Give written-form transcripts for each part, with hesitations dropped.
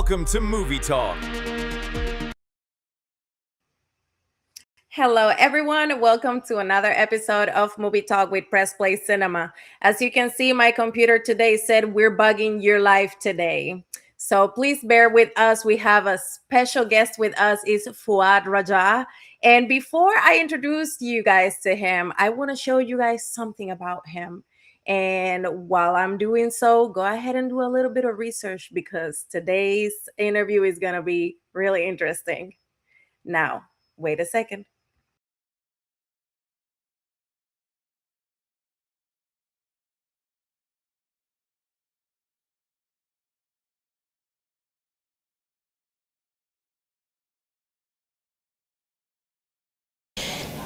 Welcome to Movie Talk. Hello, everyone. Welcome to another episode of Movie Talk with Press Play Cinema. As you can see, my computer today said we're bugging your life today. So please bear with us. We have a special guest with us is Fouad Raja. And before I introduce you guys to him, I want to show you guys something about him. And while I'm doing so, go ahead and do a little bit of research because today's interview is going to be really interesting. Now, wait a second.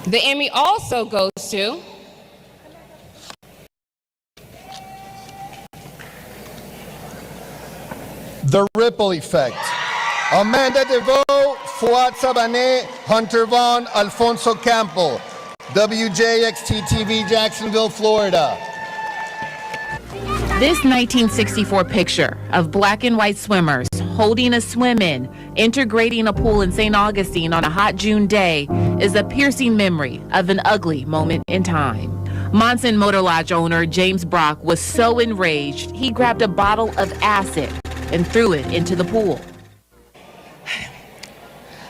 The Emmy also goes to The Ripple Effect. Amanda DeVoe, Fouad Sabané, Hunter Vaughn, Alfonso Campo. WJXT TV, Jacksonville, Florida. This 1964 picture of black and white swimmers holding a swim-in, integrating a pool in St. Augustine on a hot June day is a piercing memory of an ugly moment in time. Monson Motor Lodge owner James Brock was so enraged, he grabbed a bottle of acid and threw it into the pool.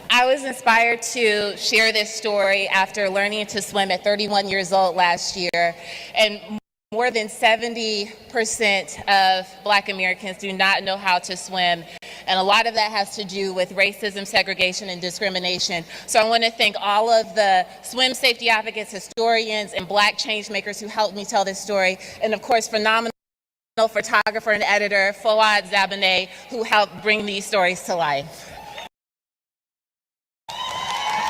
I was inspired to share this story after learning to swim at 31 years old last year. And more than 70% of Black Americans do not know how to swim. And a lot of that has to do with racism, segregation, and discrimination. So I want to thank all of the swim safety advocates, historians, and Black change makers who helped me tell this story. And of course, phenomenal photographer and editor, Fouad Sabané, who helped bring these stories to life.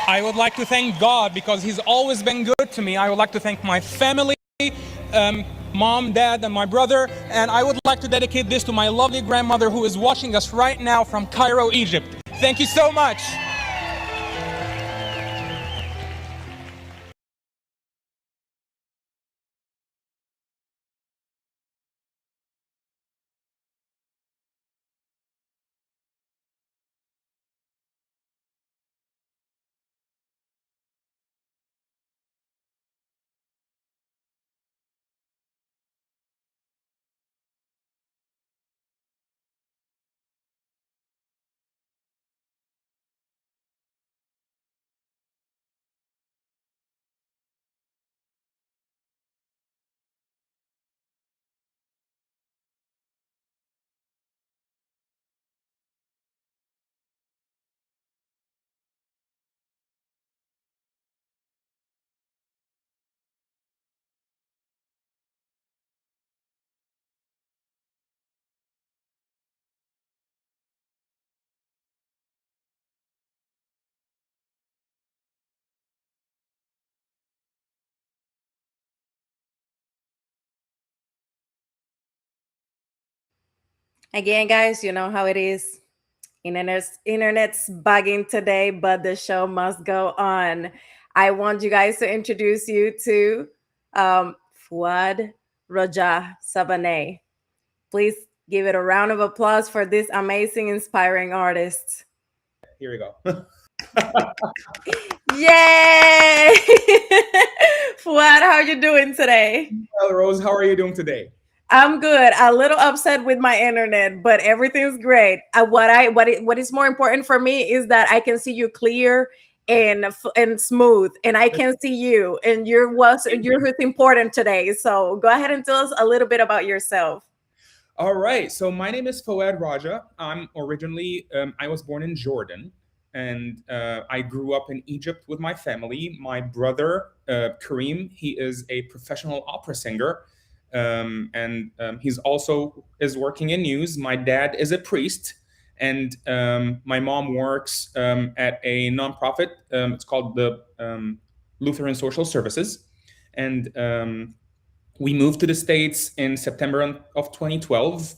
I would like to thank God because He's always been good to me. I would like to thank my family, mom, dad, and my brother. And I would like to dedicate this to my lovely grandmother who is watching us right now from Cairo, Egypt. Thank you so much. Again, guys, you know how it is. Internet's bugging today, but the show must go on. I want you guys to introduce you to Fouad Raja Sabané. Please give it a round of applause for this amazing, inspiring artist. Here we go. Yay! Fouad, how are you doing today? Well, Rose, how are you doing today? I'm good. A little upset with my internet, but everything's great. What is more important for me is that I can see you clear and smooth, and I can see you, and you're what's important today. So go ahead and tell us a little bit about yourself. All right. So my name is Fouad Raja. I'm originally, I was born in Jordan, and I grew up in Egypt with my family. My brother, Kareem, he is a professional opera singer. And he's also is working in news. My dad is a priest, and my mom works at a nonprofit. It's called the Lutheran Social Services, and we moved to the States in September of 2012.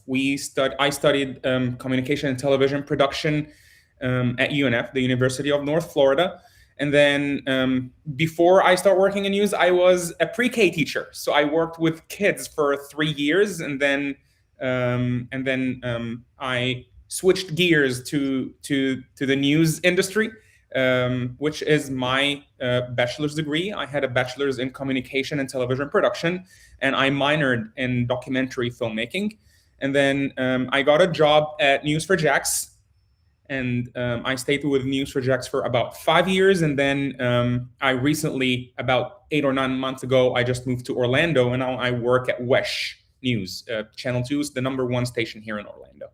I studied communication and television production at UNF, the University of North Florida. And then before I started working in news, I was a pre-K teacher. So I worked with kids for 3 years, and then I switched gears to the news industry, which is my bachelor's degree. I had a bachelor's in communication and television production, and I minored in documentary filmmaking. And then I got a job at News4Jax, and I stayed with News4Jax for about 5 years. And then I recently, about 8 or 9 months ago, I just moved to Orlando, and now I work at WESH News. Channel 2 is the #1 station here in Orlando.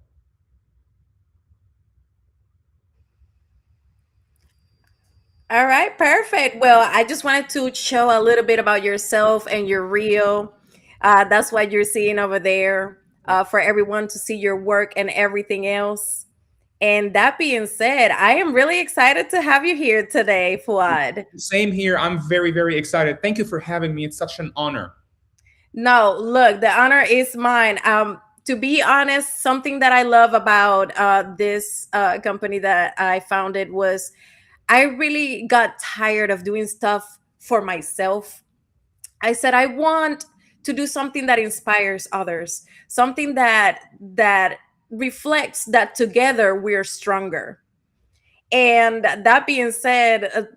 All right, perfect. Well, I just wanted to show a little bit about yourself and your reel. That's what you're seeing over there, for everyone to see your work and everything else. And that being said, I am really excited to have you here today, Fouad. Same here. I'm very, very excited. Thank you for having me. It's such an honor. No, look, the honor is mine. To be honest, something that I love about this company that I founded was I really got tired of doing stuff for myself. I said I want to do something that inspires others, something that reflects that together we're stronger. And that being said,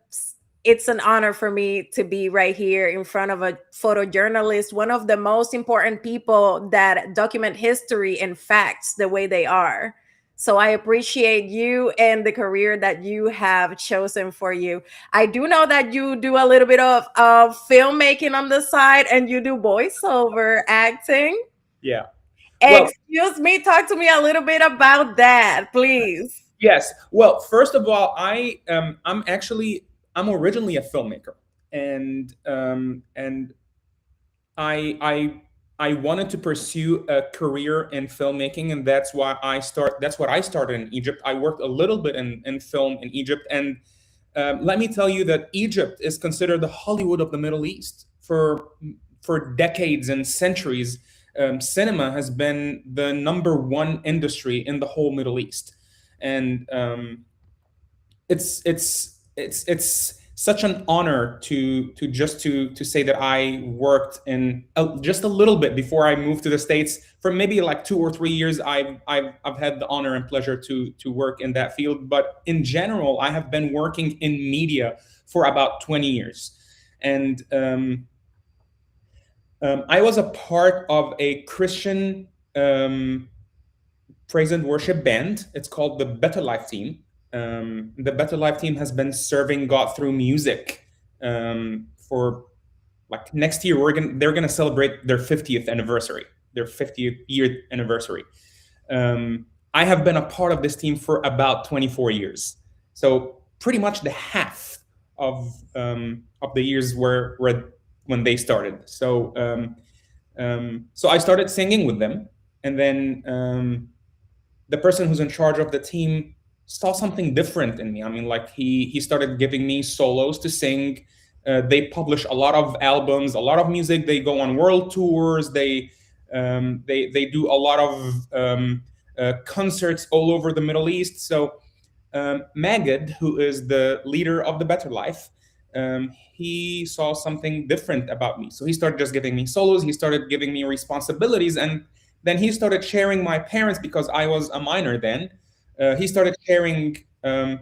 it's an honor for me to be right here in front of a photojournalist, one of the most important people that document history and facts the way they are. So I appreciate you and the career that you have chosen for you. I do know that you do a little bit of filmmaking on the side, and you do voiceover acting. Yeah. Well, excuse me, talk to me a little bit about that, please. Yes. Well, first of all, I'm originally a filmmaker, and I wanted to pursue a career in filmmaking, and that's what I started in Egypt. I worked a little bit in film in Egypt, and let me tell you that Egypt is considered the Hollywood of the Middle East. For decades and centuries, cinema has been the #1 industry in the whole Middle East, and it's such an honor to say that I worked in just a little bit before I moved to the States. For maybe like 2 or 3 years, I've had the honor and pleasure to work in that field. But in general, I have been working in media for about 20 years, and I was a part of a Christian praise and worship band. It's called the Better Life Team. The Better Life Team has been serving God through music for like next year. They're gonna celebrate their 50th anniversary, their 50th year anniversary. I have been a part of this team for about 24 years, so pretty much the half of the years were when they started. So I started singing with them, and then the person who's in charge of the team saw something different in me. I mean, like he started giving me solos to sing. They publish a lot of albums, a lot of music. They go on world tours. They do a lot of concerts all over the Middle East. So Magid, who is the leader of the Better Life, he saw something different about me. So he started just giving me solos. He started giving me responsibilities, and then he started sharing my parents, because I was a minor then. He started sharing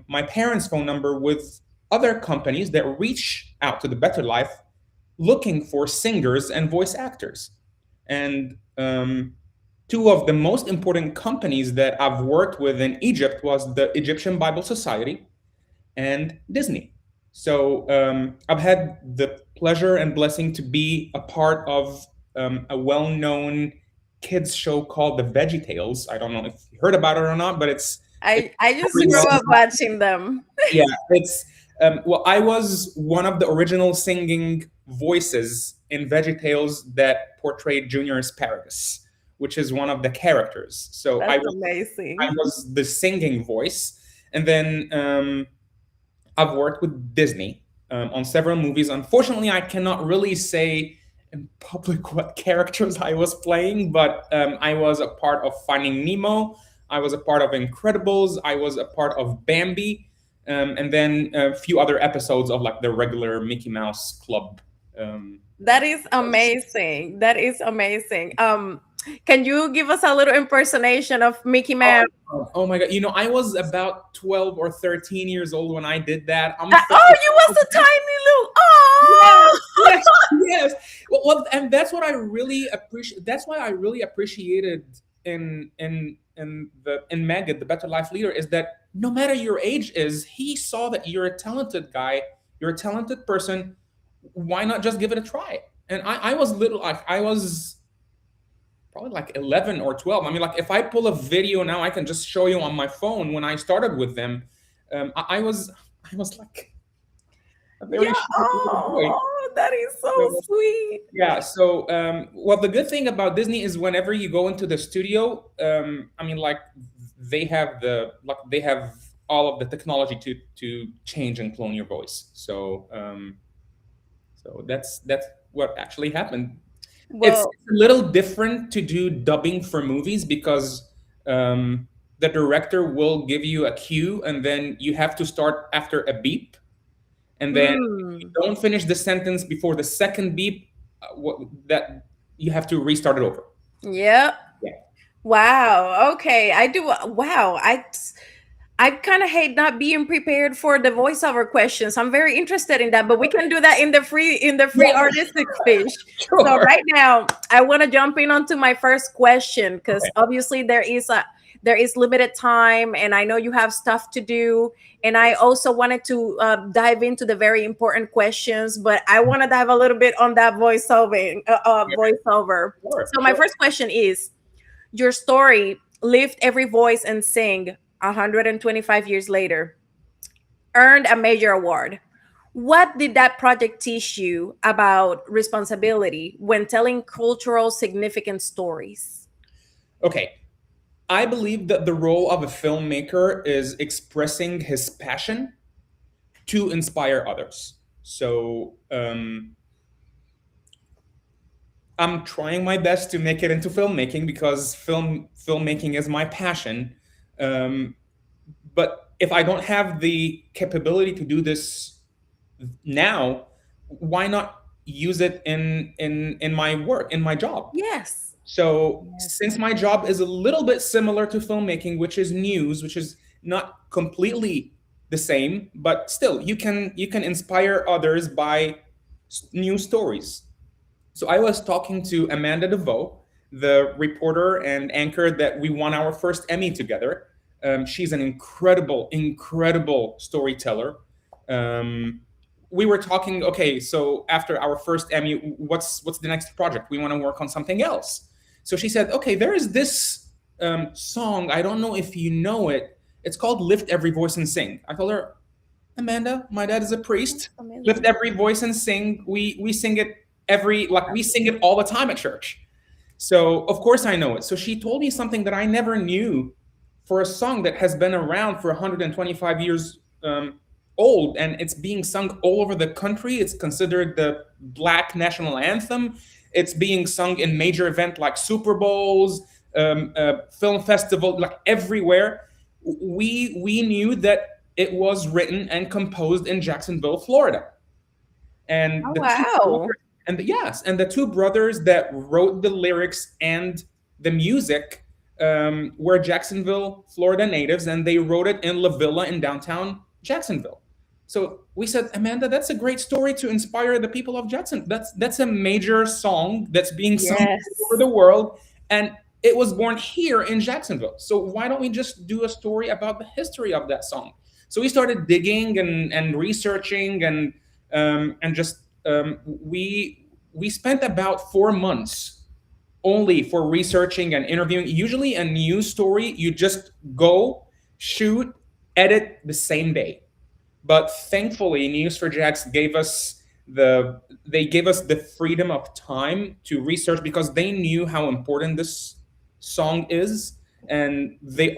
my parents' phone number with other companies that reach out to the Better Life looking for singers and voice actors. And 2 of the most important companies that I've worked with in Egypt was the Egyptian Bible Society and Disney. So I've had the pleasure and blessing to be a part of a well-known kids show called the VeggieTales. I don't know if you heard about it or not, but I just grew up watching them. Yeah, it's well, I was one of the original singing voices in VeggieTales that portrayed Junior Asparagus, which is one of the characters. So That's amazing. I was the singing voice, and then I've worked with Disney on several movies. Unfortunately, I cannot really say in public what characters I was playing, but I was a part of Finding Nemo. I was a part of Incredibles. I was a part of Bambi, and then a few other episodes of like the regular Mickey Mouse Club. That is amazing. That is amazing. Can you give us a little impersonation of Mickey Mouse? Oh my God. I was about 12 or 13 years old when I did that. I'm Oh, you was a tiny little. Oh, yes, yes. And that's what I really appreciate. That's why I really appreciated in Maggot, the Better Life Leader, is that no matter your age is, he saw that you're a talented guy, you're a talented person. Why not just give it a try? And I was little, like I was probably like 11 or 12. I mean, like if I pull a video now, I can just show you on my phone when I started with them. I was like a very yeah. short boy. Oh, that is so sweet. Yeah. So, well, the good thing about Disney is whenever you go into the studio, I mean, like they have all of the technology to change and clone your voice. So, so that's what actually happened. It's Well, a little different to do dubbing for movies because the director will give you a cue and then you have to start after a beep. And then if you don't finish the sentence before the second beep, that you have to restart it over. yep. Yeah. Wow. Okay. I do. Wow. I kind of hate not being prepared for the voiceover questions. I'm very interested in that, but we can do that in the free artistic fish. So Sure. right now, I want to jump in onto my first question because obviously there is limited time, and I know you have stuff to do. And I also wanted to dive into the very important questions, but I want to dive a little bit on that voiceover. Sure, So my sure. first question is: your story, Lift Every Voice and Sing, 125 years later, earned a major award. What did that project teach you about responsibility when telling cultural significant stories? Okay. I believe that the role of a filmmaker is expressing his passion to inspire others. So I'm trying my best to make it into filmmaking because filmmaking is my passion. But if I don't have the capability to do this now, why not use it in my work, in my job? Yes. So since my job is a little bit similar to filmmaking, which is news, which is not completely the same, but still you can inspire others by news stories. So I was talking to Amanda DeVoe, the reporter and anchor that we won our first Emmy together. She's an incredible storyteller. We were talking, okay, so after our first Emmy, what's the next project? We want to work on something else. So she said, okay, there is this song. I don't know if you know it. It's called Lift Every Voice and Sing. I told her, Amanda, my dad is a priest. Lift every voice and sing. We sing it we sing it all the time at church. So of course I know it. So she told me something that I never knew for a song that has been around for 125 years old, and it's being sung all over the country. It's considered the Black national anthem. It's being sung in major events like Super Bowls, film festival, like everywhere. We knew that it was written and composed in Jacksonville, Florida. And the two brothers that wrote the lyrics and the music were Jacksonville, Florida natives, and they wrote it in La Villa in downtown Jacksonville. So we said, Amanda, that's a great story to inspire the people of Jackson. That's a major song that's being sung all over the world, and it was born here in Jacksonville. So why don't we just do a story about the history of that song? So we started digging and researching and just we spent about 4 months only for researching and interviewing. Usually a news story, you just go, shoot, edit the same day. But thankfully, News4Jax gave us the freedom of time to research because they knew how important this song is, and they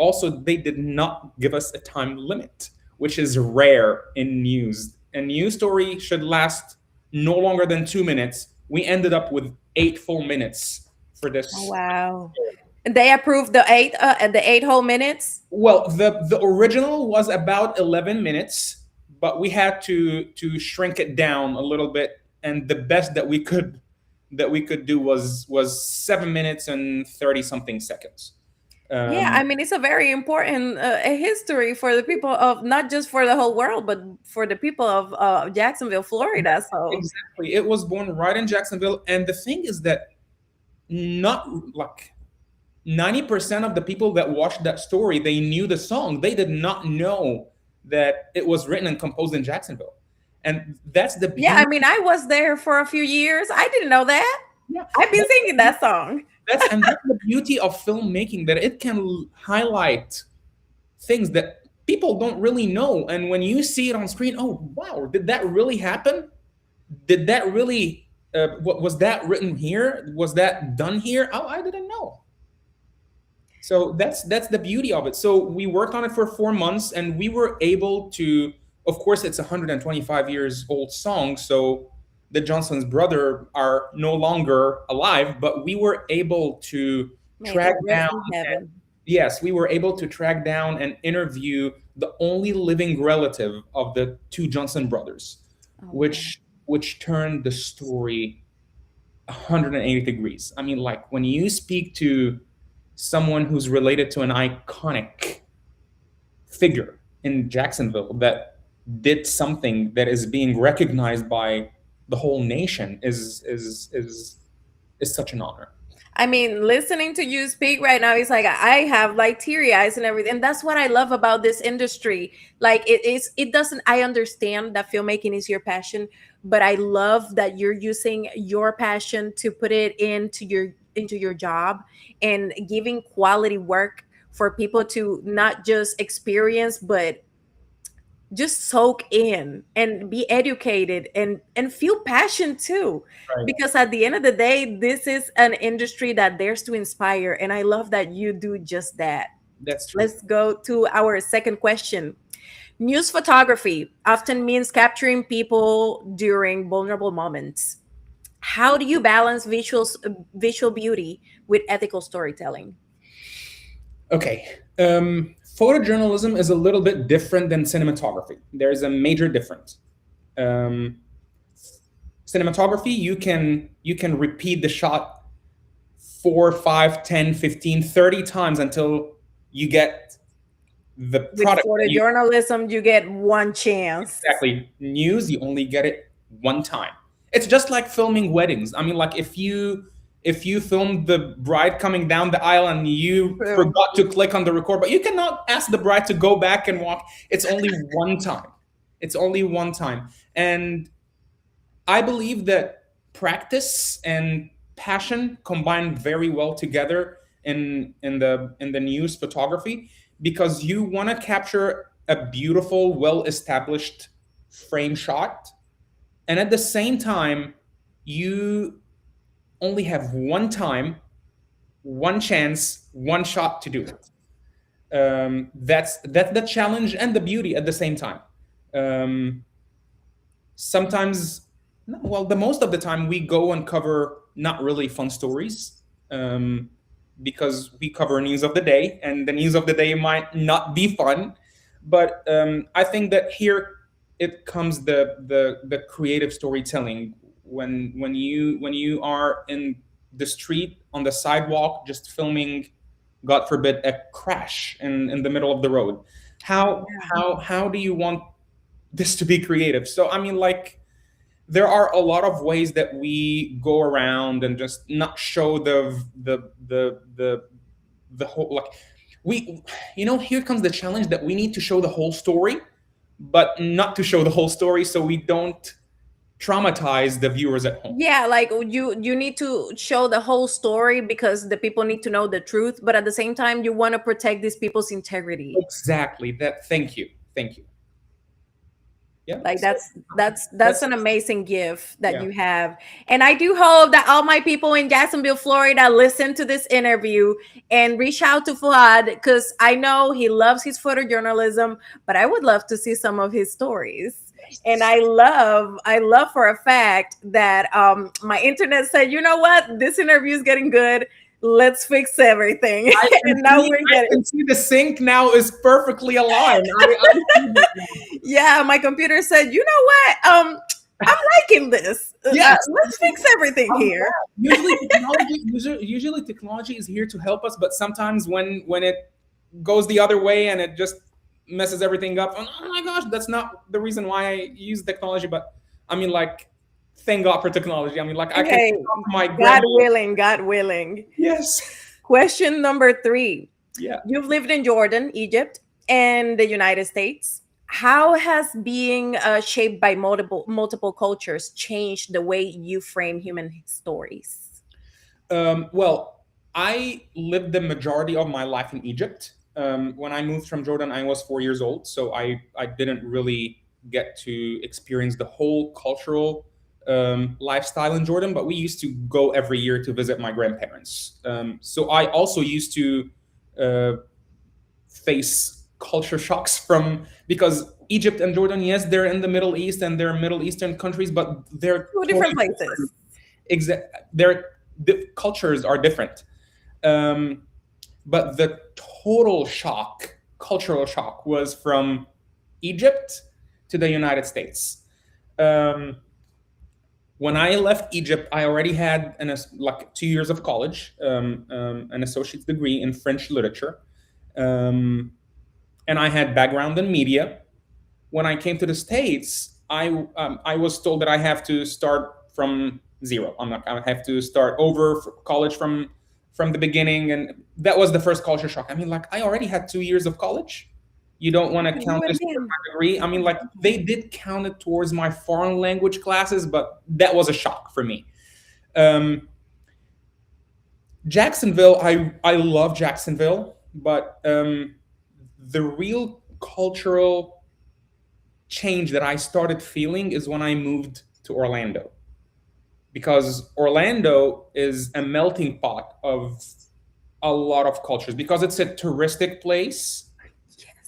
did not give us a time limit, which is rare in news. A news story should last no longer than 2 minutes. We ended up with 8 full minutes for this. Oh, wow. And they approved the 8 whole minutes? Well, the original was about 11 minutes, but we had to shrink it down a little bit, and the best that we could that we could do was 7 minutes and 30 something seconds. Yeah, I mean, it's a very important history for the people of, not just for the whole world, but for the people of Jacksonville, Florida. So Exactly. It was born right in Jacksonville. And the thing is that not like 90% of the people that watched that story, they knew the song. They did not know that it was written and composed in Jacksonville. And that's the beauty. yeah, I mean, I was there for a few years. I didn't know that. Yeah. I've been singing that song. That's the beauty of filmmaking, that it can highlight things that people don't really know. And when you see it on screen, oh wow, did that really happen? Did that really was that written here? Was that done here? Oh, I didn't know. So that's the beauty of it. So we worked on it for 4 months, and we were able to, of course, it's a 125 years old song, so the Johnson's brother are no longer alive, but we were able to track down. Yes, we were able to track down and interview the only living relative of the two Johnson brothers, which turned the story 180 degrees. I mean, like when you speak to someone who's related to an iconic figure in Jacksonville that did something that is being recognized by the whole nation is such an honor. I mean, listening to you speak right now, it's like I have like teary eyes and everything. And that's what I love about this industry. Like it doesn't, I understand that filmmaking is your passion, but I love that you're using your passion to put it into your job and giving quality work for people to not just experience, but just soak in and be educated and feel passion too. Right. Because at the end of the day, this is an industry that dares to inspire, and I love that you do just that. That's true. Let's go to our second question. News photography often means capturing people during vulnerable moments. How do you balance visual beauty with ethical storytelling? Okay. Photojournalism is a little bit different than cinematography. There's a major difference. Cinematography, you can repeat the shot 4, 5, 10, 15, 30 times until you get the product. With photojournalism, you get one chance. Exactly. News, you only get it one time. It's just like filming weddings. I mean, like if you filmed the bride coming down the aisle and you forgot to click on the record, but you cannot ask the bride to go back and walk. It's only one time. It's only one time. And I believe that practice and passion combine very well together in the news photography, because you want to capture a beautiful, well-established frame shot. And at the same time, you only have one time, one chance, one shot to do it. That's the challenge and the beauty at the same time. Sometimes, well, the most of the time we go and cover not really fun stories, because we cover news of the day, and the news of the day might not be fun. But I think that here it comes the creative storytelling. When you are in the street, on the sidewalk, just filming, God forbid, a crash in the middle of the road, how do you want this to be creative? So I mean, like, there are a lot of ways that we go around and just not show the whole, like, we, here comes the challenge that we need to show the whole story, but not to show the whole story so we don't traumatize the viewers at home. Yeah, like you need to show the whole story because the people need to know the truth, but at the same time you want to protect these people's integrity. Exactly. Thank you. Yeah. Like that's an amazing gift that you have. And I do hope that all my people in Jacksonville, Florida listen to this interview and reach out to Fouad, because I know he loves his photojournalism, but I would love to see some of his stories. And I love for a fact that my internet said, you know what, this interview is getting good. Let's fix everything. And now we're getting. I can see the sync now is perfectly aligned. Yeah, my computer said, you know what? I'm liking this. Yes. Let's fix everything here. Usually technology is here to help us, but sometimes when it goes the other way and it just messes everything up, oh my gosh, that's not the reason why I use technology. But I mean, like, thank God for technology. I mean, like, I Hey, can talk to my God willing, God willing. Yes. Question number 3. Yeah. You've lived in Jordan, Egypt, and the United States. How has being shaped by multiple cultures changed the way you frame human stories? Well, I lived the majority of my life in Egypt. When I moved from Jordan, I was 4 years old, so I didn't really get to experience the whole cultural lifestyle in Jordan, but we used to go every year to visit my grandparents. So I also used to face culture shocks because Egypt and Jordan, yes, they're in the Middle East and they're Middle Eastern countries, but they're Two different places. The cultures are different. But the total cultural shock, was from Egypt to the United States. When I left Egypt, I already had 2 years of college, an associate's degree in French literature. And I had background in media. When I came to the States, I was told that I have to start from zero. I have to start over college from the beginning, and that was the first culture shock. I mean, like, I already had 2 years of college. You don't want to count this towards my degree. I mean, like, they did count it towards my foreign language classes, but that was a shock for me. Jacksonville, I love Jacksonville, but the real cultural change that I started feeling is when I moved to Orlando, because Orlando is a melting pot of a lot of cultures, because it's a touristic place.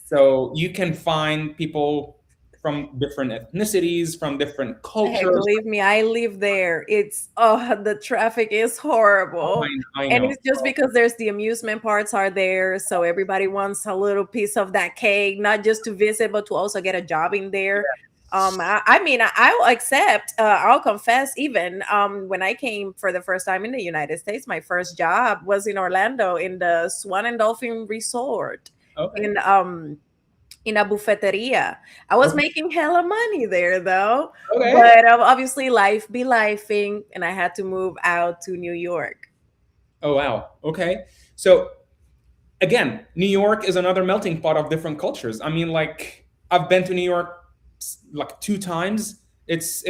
So you can find people from different ethnicities, from different cultures. Hey, believe me, I live there. It's the traffic is horrible. I know. And it's just because there's the amusement parks are there. So everybody wants a little piece of that cake, not just to visit, but to also get a job in there. I mean, I'll accept, I'll confess, even when I came for the first time in the United States, my first job was in Orlando in the Swan and Dolphin Resort. Okay. In a buffeteria. I was making hella money there though. Okay. But obviously life be lifing, and I had to move out to New York. Oh, wow. Okay. So again, New York is another melting pot of different cultures. I mean, like, I've been to New York like 2 times. It's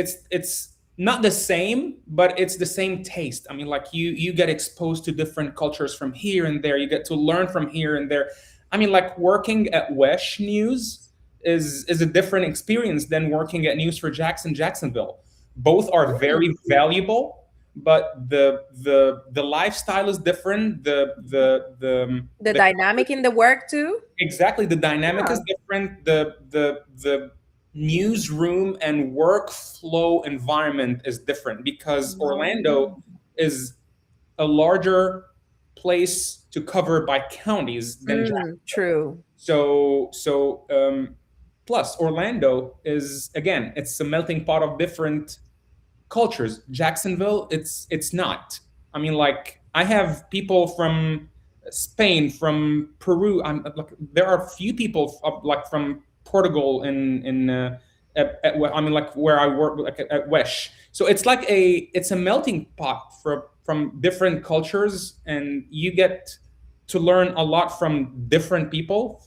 not the same, but it's the same taste. I mean, like, you get exposed to different cultures from here and there. You get to learn from here and there. I mean, like, working at WESH News is a different experience than working at News for Jacksonville. Both are very valuable, but the lifestyle is different. The dynamic in the work too. Exactly, the dynamic is different. The newsroom and workflow environment is different, because Orlando is a larger place to cover by counties than Jacksonville. True. So plus Orlando is, again, it's a melting pot of different cultures. Jacksonville, it's not. I mean, like, I have people from Spain, from Peru. There are a few people from Portugal where I work, at WESH. So it's like it's a melting pot from different cultures, and you get to learn a lot from different people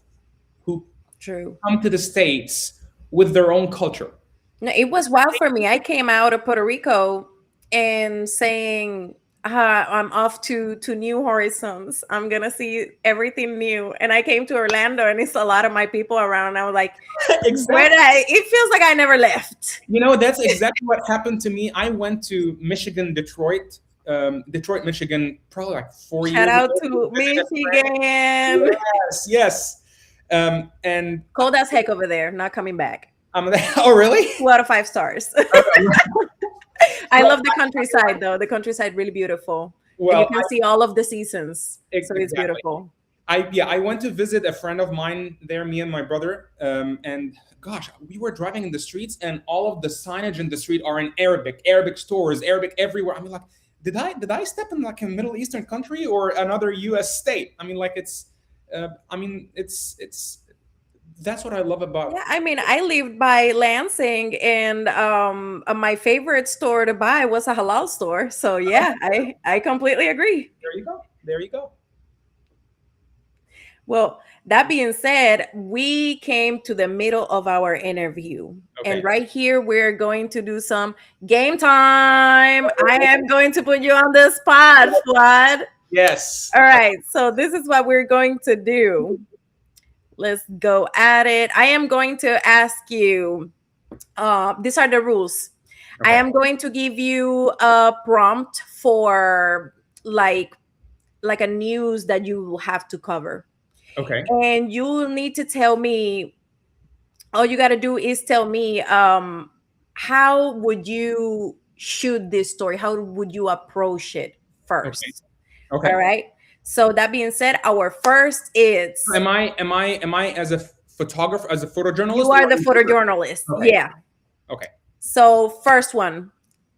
who come to the States with their own culture. No, it was wild for me. I came out of Puerto Rico and saying, I'm off to new horizons. I'm gonna see everything new. And I came to Orlando, and it's a lot of my people around. And I was like, exactly. It feels like I never left. You know, that's exactly what happened to me. I went to Detroit, Michigan, probably like 4 years ago. Shout out to Michigan. Yes. And cold as heck over there. Not coming back. Oh, really? 2 out of 5 stars. I love the countryside, though. The countryside really beautiful. Well, and you can see all of the seasons. So it's beautiful. I went to visit a friend of mine there, me and my brother, and gosh, we were driving in the streets, and all of the signage in the street are in Arabic stores, Arabic everywhere. I mean, like, did I step in like a Middle Eastern country or another U.S. state? I mean, like, it's that's what I love about. Yeah, I mean, I lived by Lansing, and my favorite store to buy was a halal store. So yeah, I completely agree. There you go. There you go. Well, that being said, we came to the middle of our interview. Okay. And right here, we're going to do some game time. I am going to put you on the spot, Fouad. Yes. All right. So this is what we're going to do. Let's go at it. I am going to ask you, these are the rules. Okay. I am going to give you a prompt for like a news that you have to cover. Okay. And you need to tell me, all you got to do is tell me how would you shoot this story? How would you approach it first? Okay. All right. So that being said, our first is. Am I as a photographer, as a photojournalist? You are the photojournalist. Okay. Yeah. Okay. So first one,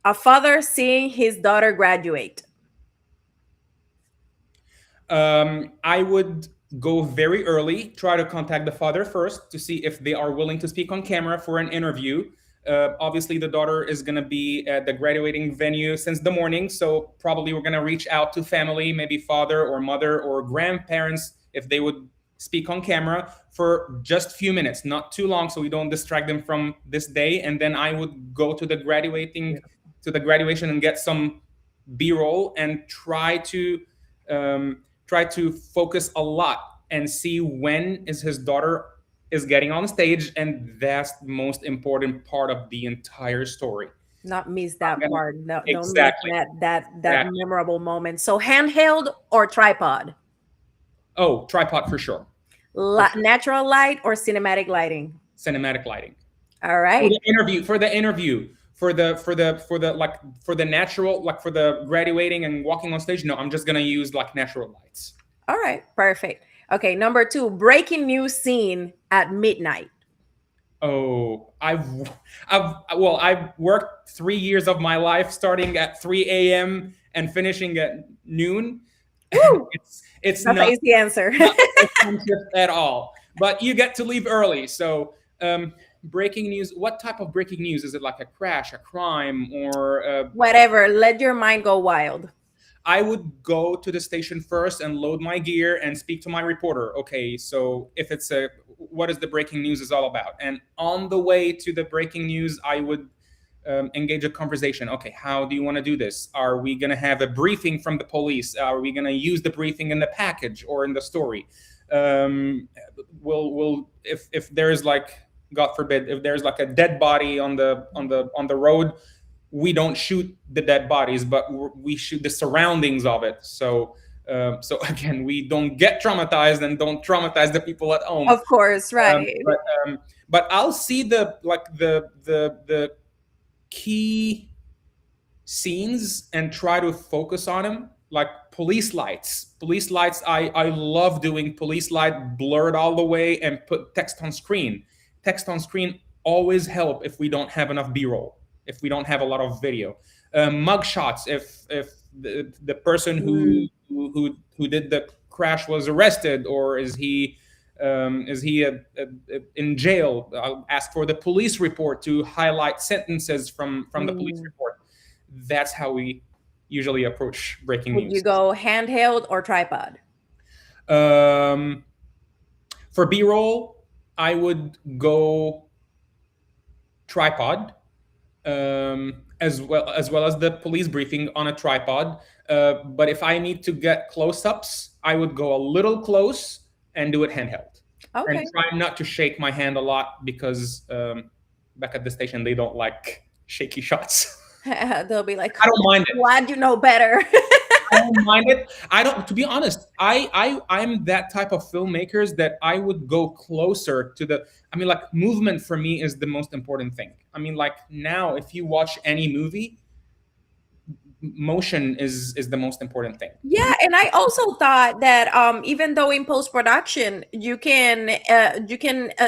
a father seeing his daughter graduate. I would go very early, try to contact the father first to see if they are willing to speak on camera for an interview. Obviously, the daughter is going to be at the graduating venue since the morning, so probably we're going to reach out to family, maybe father or mother or grandparents, if they would speak on camera for just a few minutes, not too long, so we don't distract them from this day. And then I would go to the graduation and get some B-roll and try to focus a lot and see when is his daughter is getting on stage, and that's the most important part of the entire story. Not miss that part. No, Exactly. Don't miss that memorable moment. So handheld or tripod? Oh, tripod for sure. Natural light or cinematic lighting? Cinematic lighting. All right. For the natural, like for the graduating and walking on stage. No, I'm just gonna use like natural lights. All right, perfect. Okay, number 2, breaking news scene at midnight. Oh, I've worked 3 years of my life starting at 3 a.m. and finishing at noon. It's not an easy answer. Not at all. But you get to leave early. So breaking news, what type of breaking news? Is it like a crash, a crime, or whatever? Let your mind go wild. I would go to the station first and load my gear and speak to my reporter. Okay, so if it's what is the breaking news is all about? And on the way to the breaking news, I would engage a conversation. Okay, how do you want to do this? Are we going to have a briefing from the police? Are we going to use the briefing in the package or in the story? If there's like, God forbid, if there's like a dead body on the road, we don't shoot the dead bodies, but we shoot the surroundings of it. So again, we don't get traumatized and don't traumatize the people at home. Of course, right. But I'll see the key scenes and try to focus on them, like police lights. I love doing police light blurred all the way and put text on screen. Text on screen always help if we don't have enough B-roll, if we don't have a lot of video. Mug shots, if the person who did the crash was arrested, or is he in jail? I'll ask for the police report to highlight sentences from the police report. That's how we usually approach breaking news. Would you go handheld or tripod? For B-roll, I would go tripod, as well as the police briefing on a tripod. But if I need to get close-ups, I would go a little close and do it handheld. Okay. And try not to shake my hand a lot, because back at the station they don't like shaky shots. They'll be like, I don't mind it. Why do you know better? I don't mind it. I don't. To be honest, I'm that type of filmmakers that I would go closer to the. I mean, like, movement for me is the most important thing. I mean, like, now if you watch any movie, motion is the most important thing. Yeah, and I also thought that even though in post production you can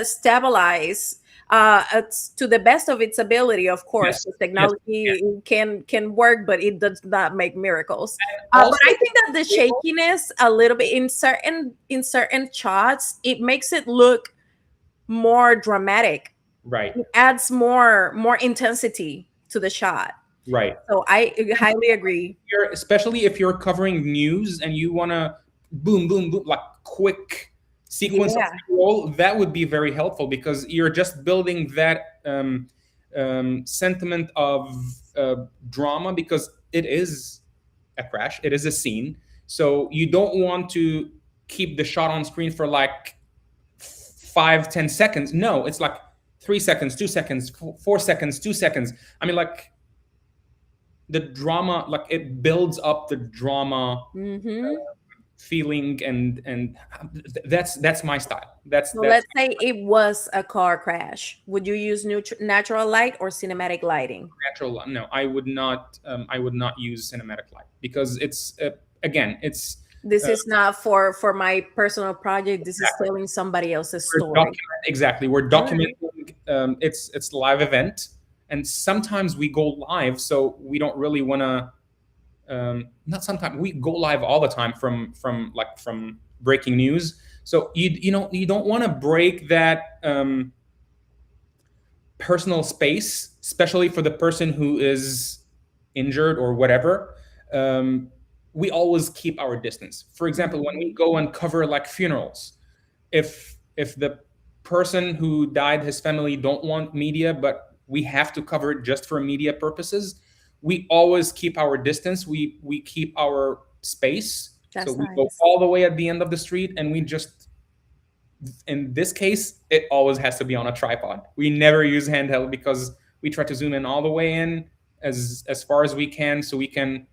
stabilize to the best of its ability, of course, Yes, the yes, technology can work, but it does not make miracles. also, But I think that the shakiness a little bit in certain shots, it makes it look more dramatic. right, It adds more intensity to the shot. right. So I highly agree. Especially if you're covering news and you want to boom, boom, boom, like quick sequence of Yeah. roll, that would be very helpful because you're just building that sentiment of drama because it is a crash, it is a scene. So you don't want to keep the shot on screen for like 5-10 seconds. No, it's like 3 seconds, 2 seconds, 4 seconds, 2 seconds. I mean, like the drama, like it builds up the drama feeling, and that's my style. So let's say it was a car crash. Would you use natural light or cinematic lighting? natural. No, I would not. I would not use cinematic light because it's again, it's This is not for my personal project. This is telling somebody else's story. Exactly. We're documenting. It's live event, and sometimes we go live, so we don't really want to. Not sometimes, we go live all the time from breaking news. So you don't want to break that personal space, especially for the person who is injured or whatever. We always keep our distance. For example, when we go and cover like funerals, if the person who died, his family don't want media, but we have to cover it just for media purposes, we always keep our distance. We keep our space. That's so we nice. go all the way at the end of the street, and we just, in this case, it always has to be on a tripod. We never use handheld because we try to zoom in all the way in as far as we can, so we can,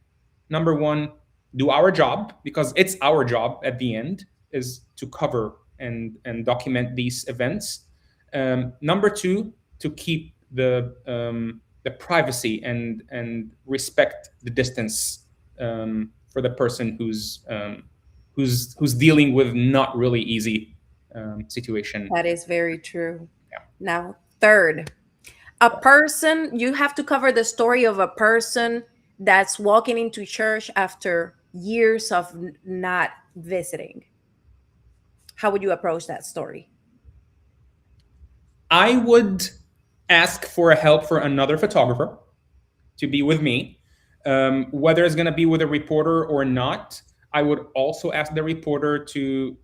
number one, do our job, because it's our job at the end is to cover and document these events. Number two, to keep the privacy and respect the distance for the person who's dealing with not really easy situation. That is very true. Yeah. Now, third, a person, you have to cover the story of a person that's walking into church after years of not visiting. How would you approach that story? I would ask for help for another photographer to be with me, whether it's going to be with a reporter or not. I would also ask the reporter to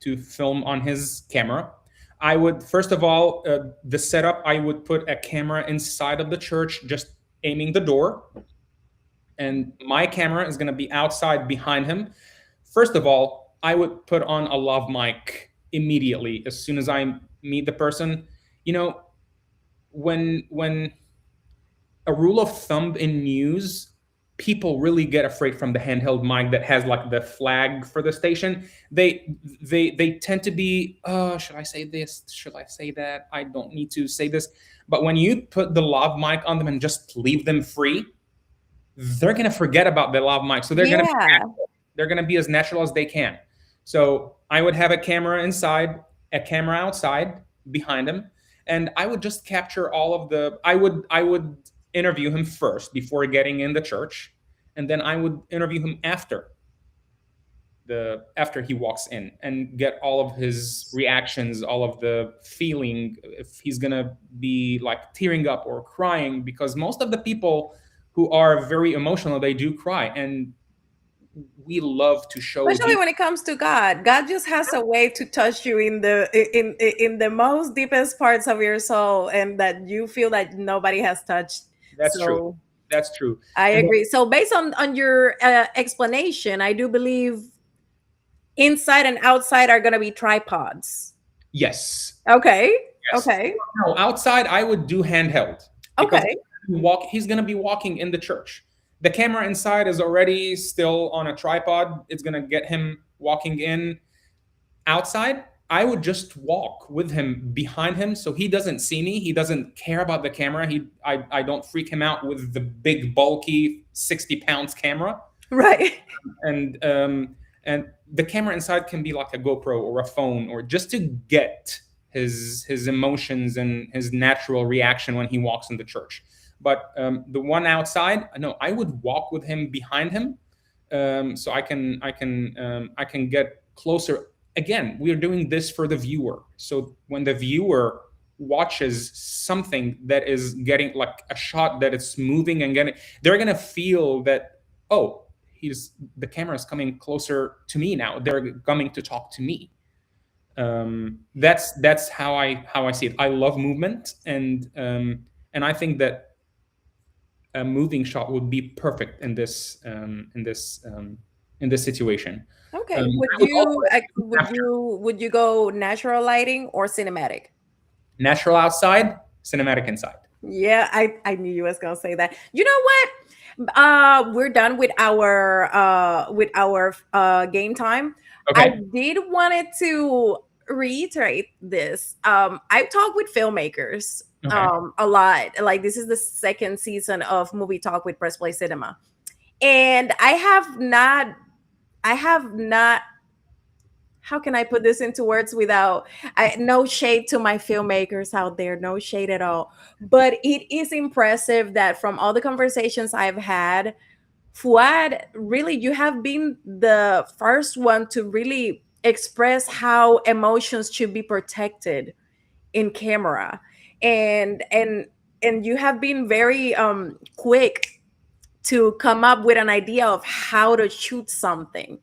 film on his camera. I would, first of all, the setup, I would put a camera inside of the church, just aiming the door. And my camera is going to be outside behind him. First of all, I would put on a lav mic immediately as soon as I meet the person. You know, when a rule of thumb in news, people really get afraid from the handheld mic that has like the flag for the station. They tend to be, oh, should I say this? Should I say that? I don't need to say this. But when you put the lav mic on them and just leave them free, they're gonna forget about the lav mic. So they're gonna be as natural as they can. So I would have a camera inside, a camera outside behind him, and I would just capture all of the. I would interview him first before getting in the church, and then I would interview him after he walks in and get all of his reactions, all of the feeling, if he's gonna be like tearing up or crying, because most of the people who are very emotional, they do cry, and we love to show. Especially when it comes to God. God just has a way to touch you in the most deepest parts of your soul, and that you feel that nobody has touched. That's true. That's true. I agree. So based on your explanation, I do believe inside and outside are going to be tripods. Yes. Okay. Yes. Okay. No, outside I would do handheld. Okay. He's going to be walking in the church. The camera inside is already still on a tripod. It's going to get him walking in. Outside, I would just walk with him behind him so he doesn't see me. He doesn't care about the camera. I don't freak him out with the big, bulky 60 pounds camera. Right. And the camera inside can be like a GoPro or a phone, or just to get his emotions and his natural reaction when he walks into church. But the one outside, no, I would walk with him behind him, so I can get closer. Again, we are doing this for the viewer. So when the viewer watches something that is getting like a shot that it's moving and getting, they're gonna feel that, oh, the camera is coming closer to me now. They're coming to talk to me. That's how I see it. I love movement, and I think that a moving shot would be perfect in this situation. Okay. Would you go natural lighting or cinematic? Natural outside, cinematic inside. Yeah, I knew you was gonna say that. You know what? We're done with our game time. Okay. I did wanted to reiterate this. I talk with filmmakers a lot. Like, this is the second season of Movie Talk with Press Play Cinema, and I have not. How can I put this into words without no shade to my filmmakers out there, no shade at all. But it is impressive that from all the conversations I've had, Fouad, really, you have been the first one to really express how emotions should be protected in camera. And you have been very quick to come up with an idea of how to shoot something.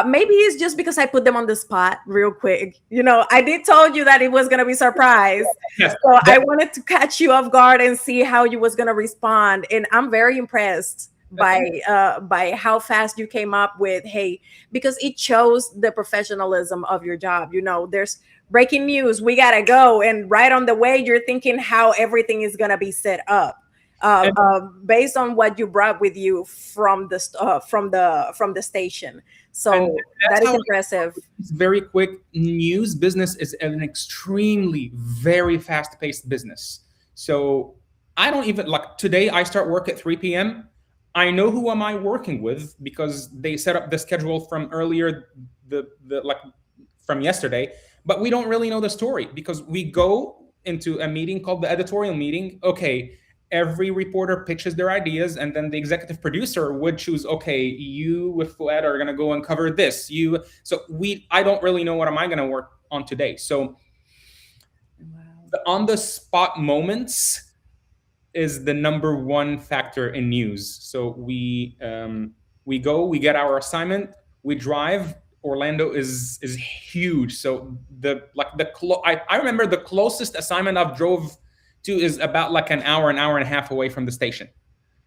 Maybe it's just because I put them on the spot real quick. You know, I did told you that it was going to be surprise. Yes. So I wanted to catch you off guard and see how you was going to respond. And I'm very impressed by how fast you came up with, hey, because it shows the professionalism of your job. You know, there's breaking news, we got to go. And right on the way, you're thinking how everything is going to be set up. Based on what you brought with you from the station, so that is impressive. It's very quick. News business is an extremely very fast-paced business. So I don't even like today. I start work at 3 p.m. I know who am I working with because they set up the schedule from earlier, from yesterday. But we don't really know the story because we go into a meeting called the editorial meeting. Okay. Every reporter pitches their ideas, and then the executive producer would choose, okay, you with Fouad are going to go and cover this. I don't really know what am I going to work on today. So the on-the-spot moments is the number one factor in news. So we go, we get our assignment, we drive. Orlando is huge. So I remember the closest assignment I've drove to is about like an hour and a half away from the station.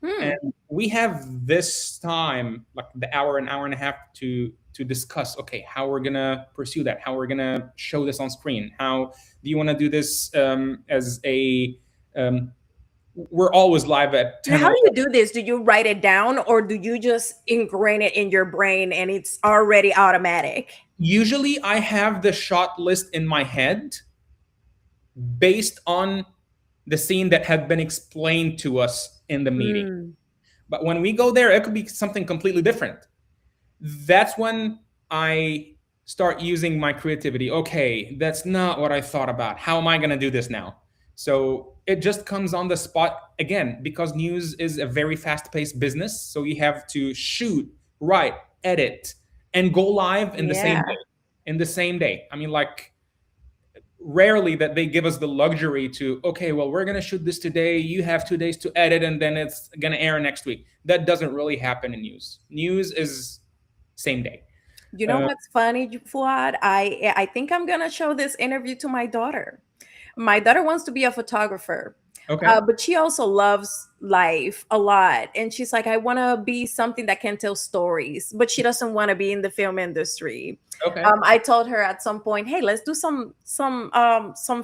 And we have this time, like the hour and a half to discuss, okay, how we're going to pursue that, how we're going to show this on screen. How do you want to do this as a, we're always live at 10. How do you do this? Do you write it down or do you just ingrain it in your brain and it's already automatic? Usually I have the shot list in my head based on the scene that had been explained to us in the meeting. But when we go there, it could be something completely different. That's when I start using my creativity. Okay, that's not what I thought about. How am I going to do this now? So it just comes on the spot again, because news is a very fast-paced business. So you have to shoot, write, edit, and go live in the same day. I mean, like, rarely that they give us the luxury to, okay, well, we're going to shoot this today. You have 2 days to edit, and then it's going to air next week. That doesn't really happen in news. News is same day. You know what's funny, Fouad? I think I'm going to show this interview to my daughter. My daughter wants to be a photographer. Okay. But she also loves life a lot, and she's like, I want to be something that can tell stories, but she doesn't want to be in the film industry. Okay. I told her at some point, hey, let's do some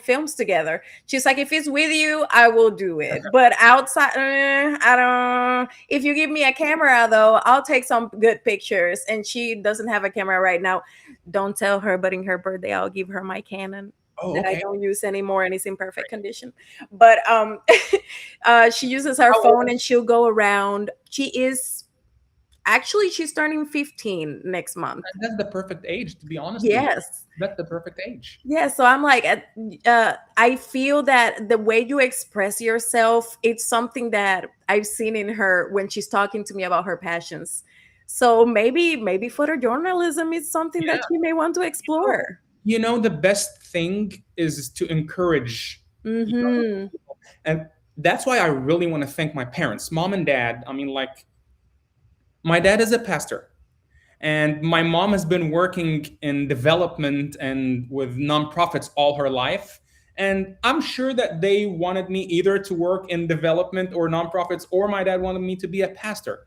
films together. She's like, if it's with you, I will do it, but outside, I don't. If you give me a camera, though, I'll take some good pictures. And she doesn't have a camera right now. Don't tell her, but in her birthday, I'll give her my Canon Oh, that I okay. don't use anymore, and it's in perfect condition. But she uses her phone, and she'll go around. She's turning 15 next month. That's the perfect age, to be honest with you. Yes. That's the perfect age. Yeah, so I'm like, I feel that the way you express yourself, it's something that I've seen in her when she's talking to me about her passions. So maybe photojournalism is something that Yeah. she may want to explore. You know, the best thing is to encourage Hmm. people. And that's why I really want to thank my parents, mom and dad. I mean, like, my dad is a pastor, and my mom has been working in development and with nonprofits all her life. And I'm sure that they wanted me either to work in development or nonprofits, or my dad wanted me to be a pastor,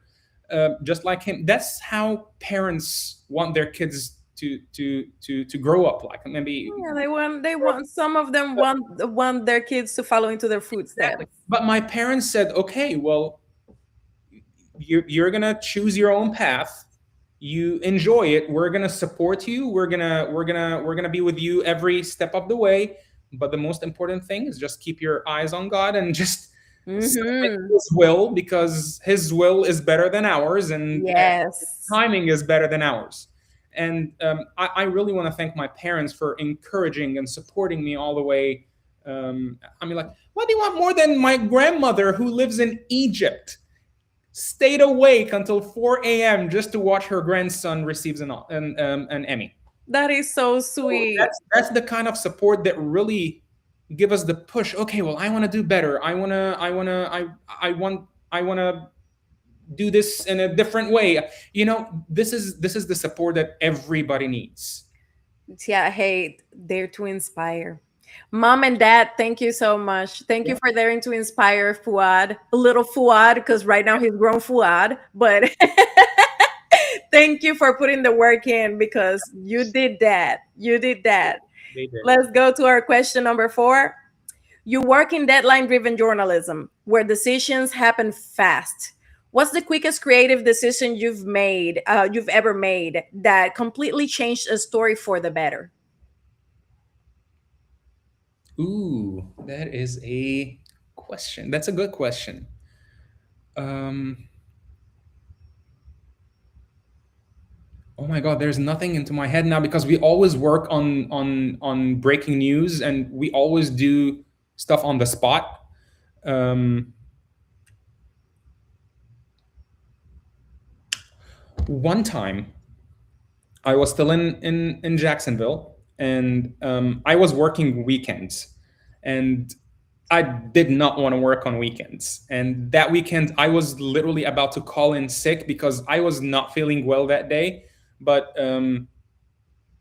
just like him. That's how parents want their kids to grow up. Like, maybe. Yeah, they want some of them want their kids to follow into their footsteps. Exactly. But my parents said, okay, well, you're gonna choose your own path. You enjoy it. We're gonna support you. We're gonna be with you every step of the way. But the most important thing is just keep your eyes on God and just submit Hmm. to His will, because His will is better than ours, and Yes. timing is better than ours. And I really want to thank my parents for encouraging and supporting me all the way. I mean, like, what do you want more than my grandmother, who lives in Egypt, stayed awake until 4 a.m. just to watch her grandson receives an Emmy? That is so So sweet. that's the kind of support that really give us the push. Okay, well, I want to do better. I want to do this in a different way. You know, this is the support that everybody needs. Yeah, hey, there to inspire. Mom and dad, thank you so much. Thank you for daring to inspire Fouad, a little Fouad, because right now he's grown Fouad. But thank you for putting the work in, because you did that. You did that. They did. Let's go to our question number 4. You work in deadline driven journalism where decisions happen fast. What's the quickest creative decision you've ever made that completely changed a story for the better? Ooh, that is a question. That's a good question. Um, oh my God, there's nothing into my head now, because we always work on breaking news, and we always do stuff on the spot. One time, I was still in Jacksonville, and I was working weekends, and I did not want to work on weekends. And that weekend, I was literally about to call in sick because I was not feeling well that day. But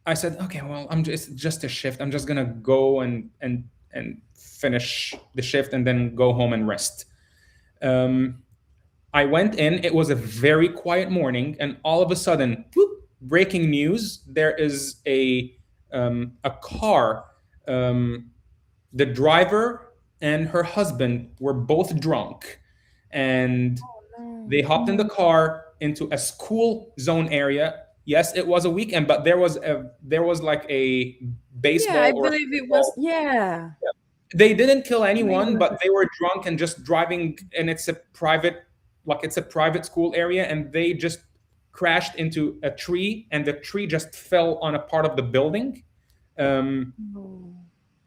I said, okay, well, just a shift. I'm just gonna go and finish the shift and then go home and rest. Um, I went in. It was a very quiet morning, and all of a sudden, whoop, breaking news! There is a car. The driver and her husband were both drunk, and they hopped in the car into a school zone area. Yes, it was a weekend, but there was like a baseball. Yeah, I or believe it was. Yeah. They didn't kill anyone, but they were drunk and just driving, and it's a private school area, and they just crashed into a tree, and the tree just fell on a part of the building. And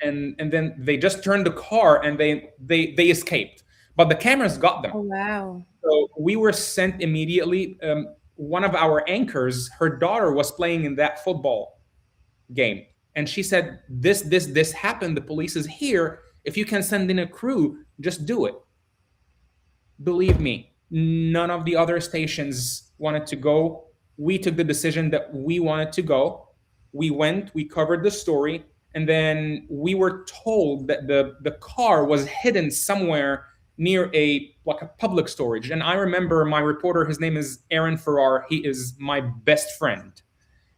then they just turned the car, and they escaped, but the cameras got them. Oh, wow. So we were sent immediately. One of our anchors, her daughter was playing in that football game, and she said, this happened. The police is here. If you can send in a crew, just do it. Believe me, none of the other stations wanted to go. We took the decision that we wanted to go. We went, we covered the story, And then we were told that the car was hidden somewhere near a public storage. And I remember my reporter, his name is Aaron Farrar. He is my best friend.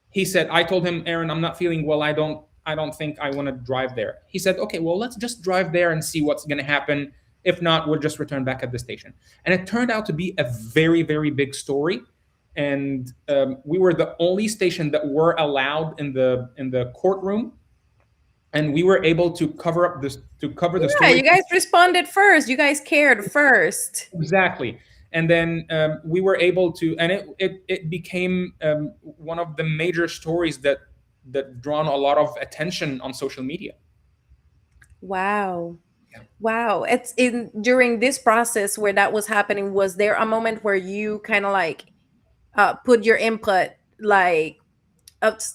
He said, I told him, Aaron, I'm not feeling well. I don't think I want to drive there. He said, okay, well, let's just drive there and see what's going to happen. If not, we'll just return back at the station. And it turned out to be a very, very big story. And we were the only station that were allowed in the courtroom. And we were able to cover the story. Yeah, you guys responded first. You guys cared first. Exactly. And then we were able to, and it became one of the major stories that drawn a lot of attention on social media. Wow. Yeah. Wow. It's during this process where that was happening, was there a moment where you kind of like put your input, like,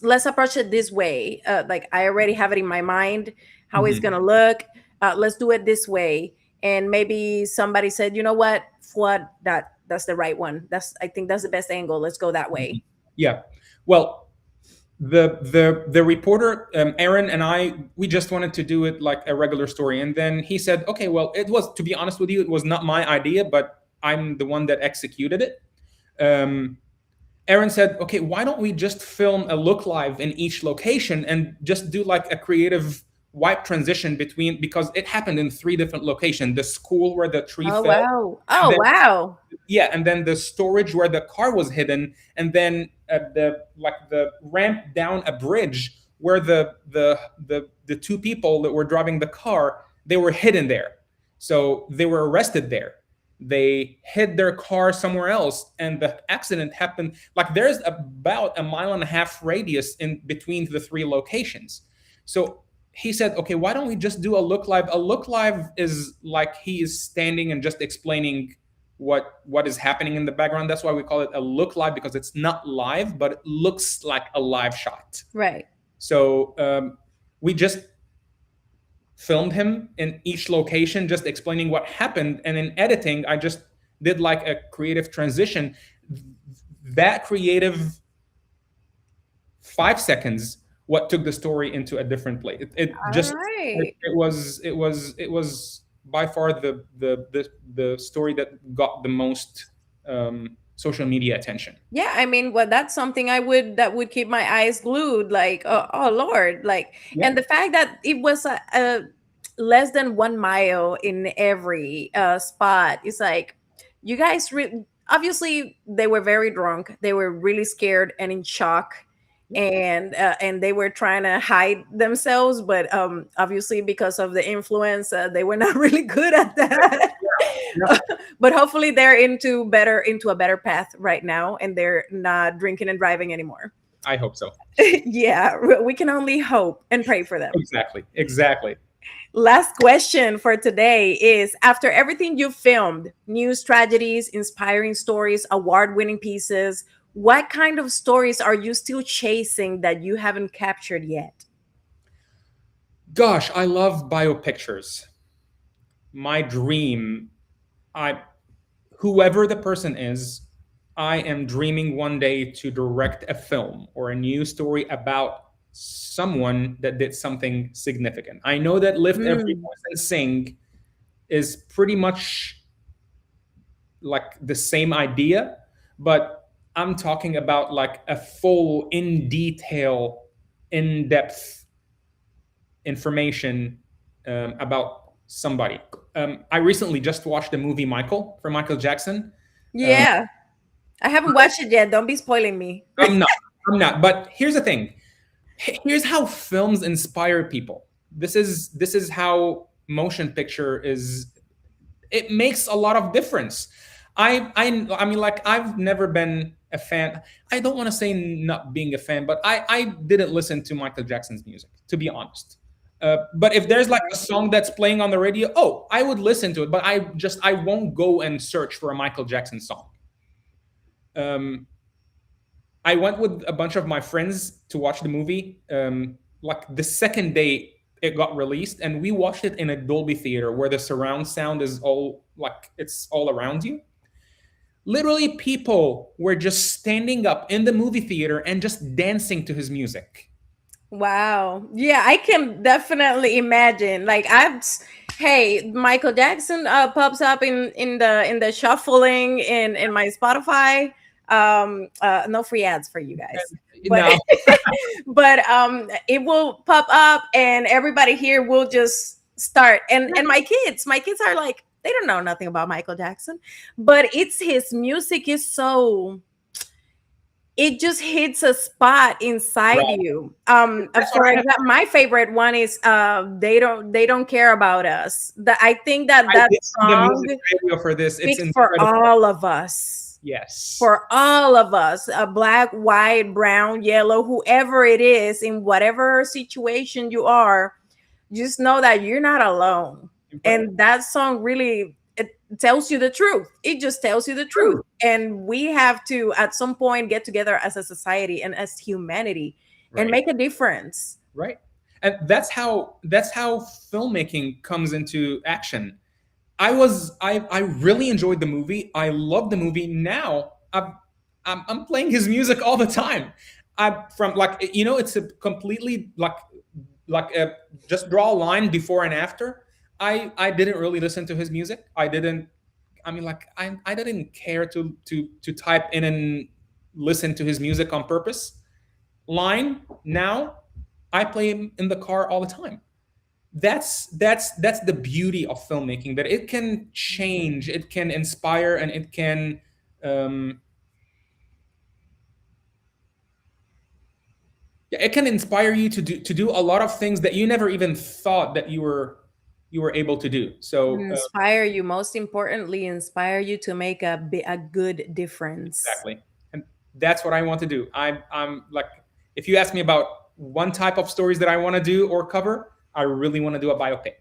let's approach it this way. Like, I already have it in my mind how it's gonna look. Let's do it this way. And maybe somebody said, you know what, Fouad, that's the right one. I think that's the best angle. Let's go that way. Yeah. Well, the reporter, Aaron, and I, we just wanted to do it like a regular story. And then he said, okay, well, it was, to be honest with you, it was not my idea, but I'm the one that executed it. Aaron said, okay, why don't we just film a look live in each location and just do like a creative wipe transition between, because it happened in 3 different locations: the school where the tree fell. Wow. Wow. Yeah. And then the storage where the car was hidden. And then the ramp down a bridge where the 2 people that were driving the car, they were hidden there. So they were arrested there. They hid their car somewhere else, and the accident happened. Like, there's about a 1.5 mile radius in between the 3 locations. So he said, okay, why don't we just do a look live? A look live is like he is standing and just explaining what is happening in the background. That's why we call it a look live, because it's not live, but it looks like a live shot. Right. So we just filmed him in each location, just explaining what happened. And in editing, I just did like a creative transition. That creative 5 seconds, what took the story into a different place. It was by far the story that got the most social media attention. Yeah, I mean, well, that's something that would keep my eyes glued, like, oh Lord, like, yeah. And the fact that it was a less than 1 mile in every spot, it's like, you guys obviously they were very drunk, they were really scared and in shock, and they were trying to hide themselves, but obviously because of the influence, they were not really good at that. Yeah. But hopefully they're into a better path right now, and they're not drinking and driving anymore. I hope so. Yeah, we can only hope and pray for them. Exactly. Last question for today is, after everything you've filmed, news, tragedies, inspiring stories, award-winning pieces, what kind of stories are you still chasing that you haven't captured yet? Gosh, I love biopictures. My dream, whoever the person is, I am dreaming one day to direct a film or a news story about someone that did something significant. I know that Lift Every Voice and Sing is pretty much like the same idea, but I'm talking about like a full, in detail, in-depth information about somebody. I recently just watched the movie Michael from Michael Jackson. Yeah. I haven't watched it yet. Don't be spoiling me. I'm not. But here's the thing. Here's how films inspire people. This is how motion picture is. It makes a lot of difference. I mean, like, I've never been a fan. I don't want to say not being a fan, but I didn't listen to Michael Jackson's music, to be honest. But if there's like a song that's playing on the radio, I would listen to it, but I won't go and search for a Michael Jackson song. I went with a bunch of my friends to watch the movie. Like the second day it got released, and we watched it in a Dolby theater where the surround sound is all like, it's all around you. Literally, people were just standing up in the movie theater and just dancing to his music. Wow. Yeah, I can definitely imagine. Like hey, Michael Jackson pops up in the shuffling in my Spotify. No free ads for you guys. But No, but it will pop up and everybody here will just start and my kids are like they don't know nothing about Michael Jackson, but it's his music is so it just hits a spot inside right. you. That's For why example, my favorite one is they don't care about us. I think that I that did see the song music video for this. It's speaks for incredible. all of us. Yes. For all of us, black, white, brown, yellow, whoever it is, in whatever situation you are, just know that you're not alone. Incredible. And that song really it tells you the truth. It just tells you the truth. And we have to at some point get together as a society and as humanity and Right. make a difference. Right. And that's how filmmaking comes into action. I really enjoyed the movie. I love the movie. Now I'm playing his music all the time. I from like it's a completely just draw a line before and after. I didn't really listen to his music. I didn't. I mean, like I didn't care to type in and listen to his music on purpose. Line now, I play him in the car all the time. That's the beauty of filmmaking, that it can change, it can inspire, and um it can inspire you to do a lot of things that you never even thought that you were able to do. So Inspire you, most importantly, inspire you to make a good difference. exactly, and that's what I want to do. I'm like, if you ask me about one type of stories that I want to do or cover, I really want to do a biopic.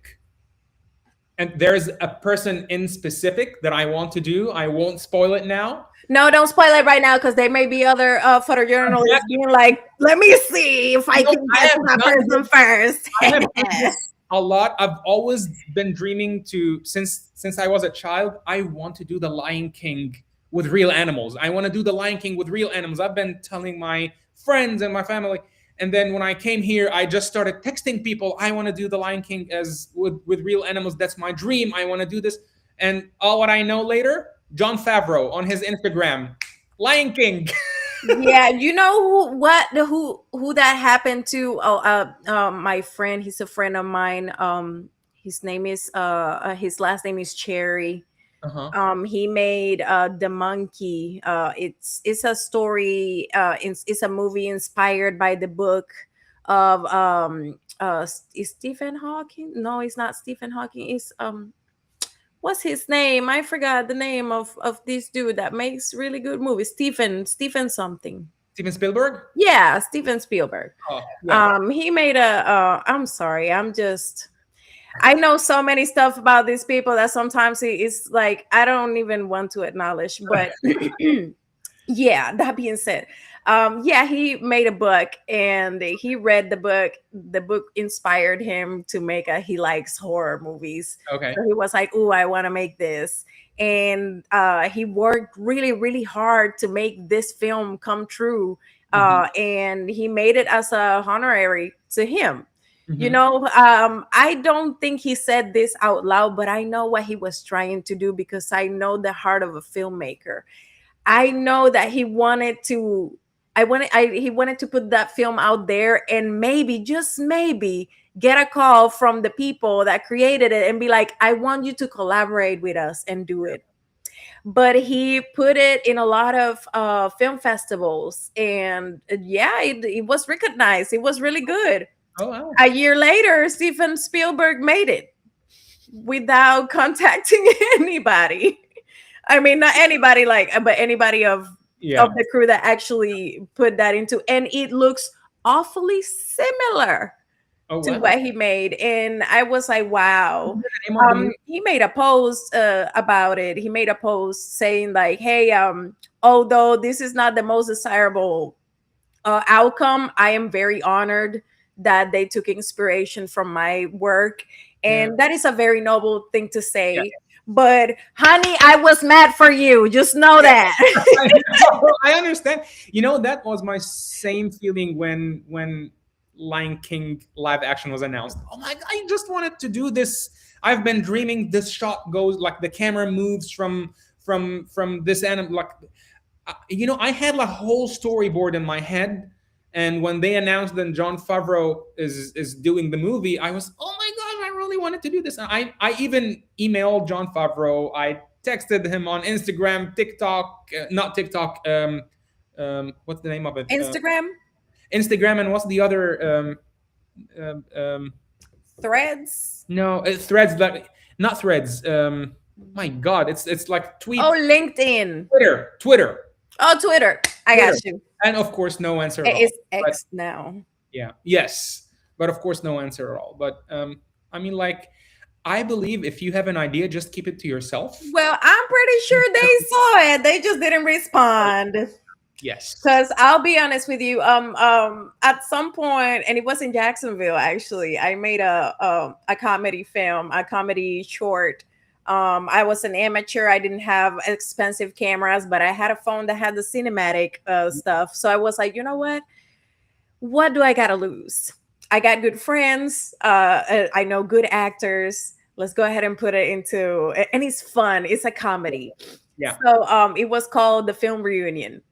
And there's a person in specific that I want to do. I won't spoil it now. No, don't spoil it right now because there may be other photojournalists being like, let me see if I can I get have to that done person first. I have done this a lot. I've always been dreaming to, since I was a child, I want to do the Lion King with real animals. I want to do the Lion King with real animals. I've been telling my friends and my family. And then when I came here, I just started texting people. I want to do the Lion King as with real animals. That's my dream. I want to do this. And all what I know later, John Favreau on his Instagram, Lion King. Yeah, you know who that happened to? Oh, my friend. He's a friend of mine. His name is his last name is Cherry. Uh-huh. He made the monkey. It's a story. It's a movie inspired by the book of is Stephen Hawking? No, it's not Stephen Hawking. It's what's his name? I forgot the name of this dude that makes really good movies. Stephen something. Steven Spielberg? Yeah, Steven Spielberg. Oh, yeah. He made I'm sorry, I know so many stuff about these people that sometimes it's like I don't even want to acknowledge. But yeah, that being said, yeah, he made a book and he read the book. The book inspired him to make he likes horror movies. Okay. So he was like, "Oh, I want to make this." And he worked really, really hard to make this film come true. And he made it as a honorary to him. You know, I don't think he said this out loud, but I know what he was trying to do because I know the heart of a filmmaker. I know that he wanted to put that film out there and maybe, just maybe, get a call from the people that created it and be like, I want you to collaborate with us and do it. But he put it in a lot of film festivals, and yeah, it was recognized. It was really good. Oh, wow. A year later, Steven Spielberg made it without contacting anybody. I mean, not anybody but anybody of the crew that actually put that into, and it looks awfully similar to what he made. And I was like, wow. He made a post about it. He made a post saying like, hey, although this is not the most desirable outcome, I am very honored that they took inspiration from my work. And that is a very noble thing to say. Yeah. But honey, I was mad for you. Just know that. I understand. You know, that was my same feeling when Lion King live action was announced. Oh my God, I just wanted to do this. I've been dreaming this shot goes like the camera moves from this animal. Like, I had a whole storyboard in my head. And when they announced that Jon Favreau is doing the movie, I was, oh my gosh, I really wanted to do this. And I even emailed Jon Favreau. I texted him on Instagram, TikTok, not TikTok. What's the name of it? Instagram. Instagram, and what's the other? Threads. No, Threads. Not Threads. My God, it's like tweet. Oh, LinkedIn. Twitter. Oh, Twitter. I got you. And of course, no answer at all. It's X now. Yeah. Yes. But of course, no answer at all. But I mean, I believe if you have an idea, just keep it to yourself. Well, I'm pretty sure they saw it. They just didn't respond. Yes. Because I'll be honest with you, at some point, and it was in Jacksonville actually, I made a comedy film, a comedy short. I was an amateur. I didn't have expensive cameras, but I had a phone that had the cinematic stuff. So I was like, you know what? What do I gotta lose? I got good friends. I know good actors. Let's go ahead and put it into, and it's fun. It's a comedy. Yeah. So it was called The Film Reunion.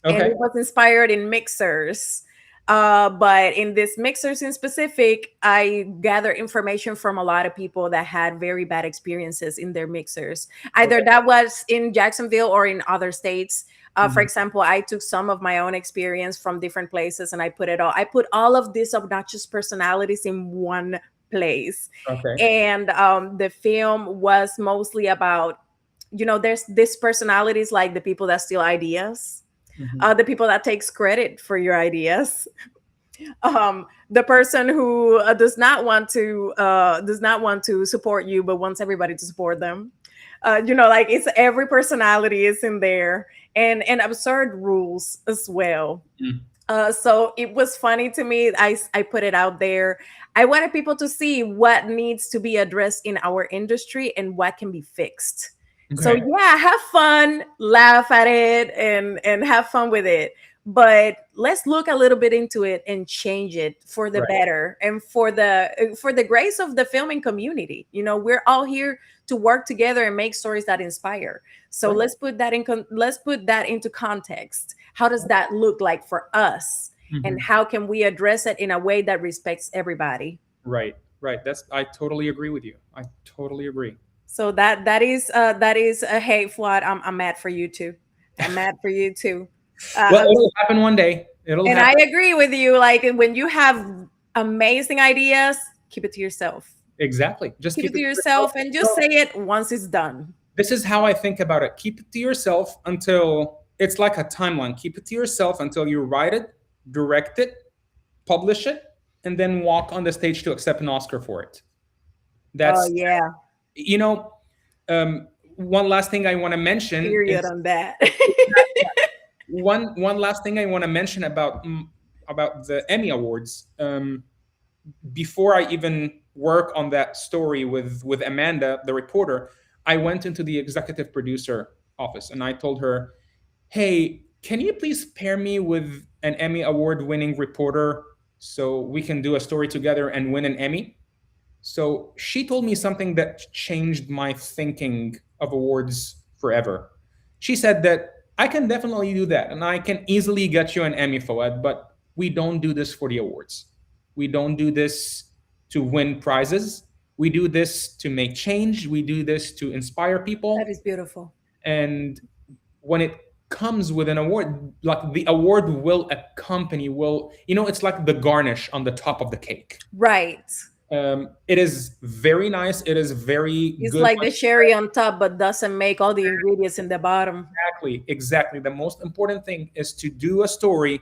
Okay. And it was inspired in mixers. But in this mixers in specific, I gathered information from a lot of people that had very bad experiences in their mixers. Either that was in Jacksonville or in other states. For example, I took some of my own experience from different places and I put all of these obnoxious personalities in one place. Okay. And the film was mostly about, there's these personalities like the people that steal ideas. The people that takes credit for your ideas, the person who does not want to support you but wants everybody to support them. It's every personality is in there, and absurd rules as well. So it was funny to me. I put it out there. I wanted people to see what needs to be addressed in our industry and what can be fixed. Okay. So yeah, have fun, laugh at it, and have fun with it. But let's look a little bit into it and change it for the better and for the grace of the filming community. We're all here to work together and make stories that inspire. So let's put that into context. How does that look like for us, and how can we address it in a way that respects everybody? Right. I totally agree with you. I totally agree. So that is hey Fouad, I'm mad for you too. I'm mad for you too. Well, it'll happen one day. And I agree with you. Like, when you have amazing ideas, keep it to yourself. Exactly. Just keep it to yourself and just say it once it's done. This is how I think about it. Keep it to yourself until it's like a timeline. Keep it to yourself until you write it, direct it, publish it, and then walk on the stage to accept an Oscar for it. Oh yeah. One last thing I want to mention. Period on that. One last thing I want to mention about the Emmy Awards. Before I even work on that story with Amanda, the reporter, I went into the executive producer office and I told her, "Hey, can you please pair me with an Emmy Award-winning reporter so we can do a story together and win an Emmy?" So she told me something that changed my thinking of awards forever. She said that I can definitely do that and I can easily get you an Emmy, Fouad, but we don't do this for the awards. We don't do this to win prizes. We do this to make change. We do this to inspire people. That is beautiful. And when it comes with an award, like the award will accompany, it's like the garnish on the top of the cake. Right. It is very nice. It is very It's good. like the cherry on top, but doesn't make all the ingredients in the bottom. Exactly. The most important thing is to do a story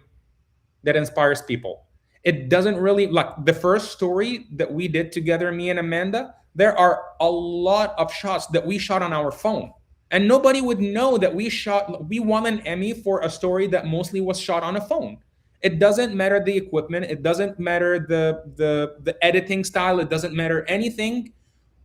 that inspires people. It doesn't really, like the first story that we did together, me and Amanda, there are a lot of shots that we shot on our phone. And nobody would know that we won an Emmy for a story that mostly was shot on a phone. It doesn't matter the equipment. It doesn't matter the editing style. It doesn't matter anything.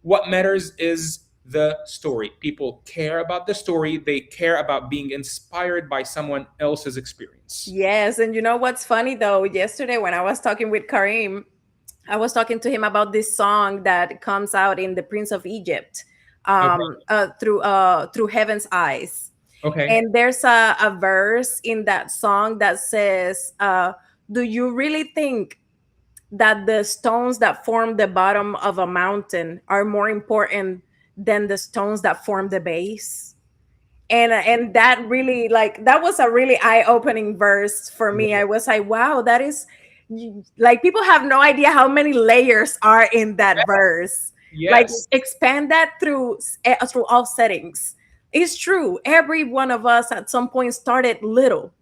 What matters is the story. People care about the story. They care about being inspired by someone else's experience. Yes, and you know what's funny though? Yesterday when I was talking with Karim, I was talking to him about this song that comes out in The Prince of Egypt, Okay. through Heaven's Eyes. Okay. And there's a verse in that song that says, "Do you really think that the stones that form the bottom of a mountain are more important than the stones that form the base?" And that really, like, that was a really eye-opening verse for me. I was like, wow, that is, like, people have no idea how many layers are in that verse. Like, Yes. expand that through all settings. It's true, every one of us at some point started little,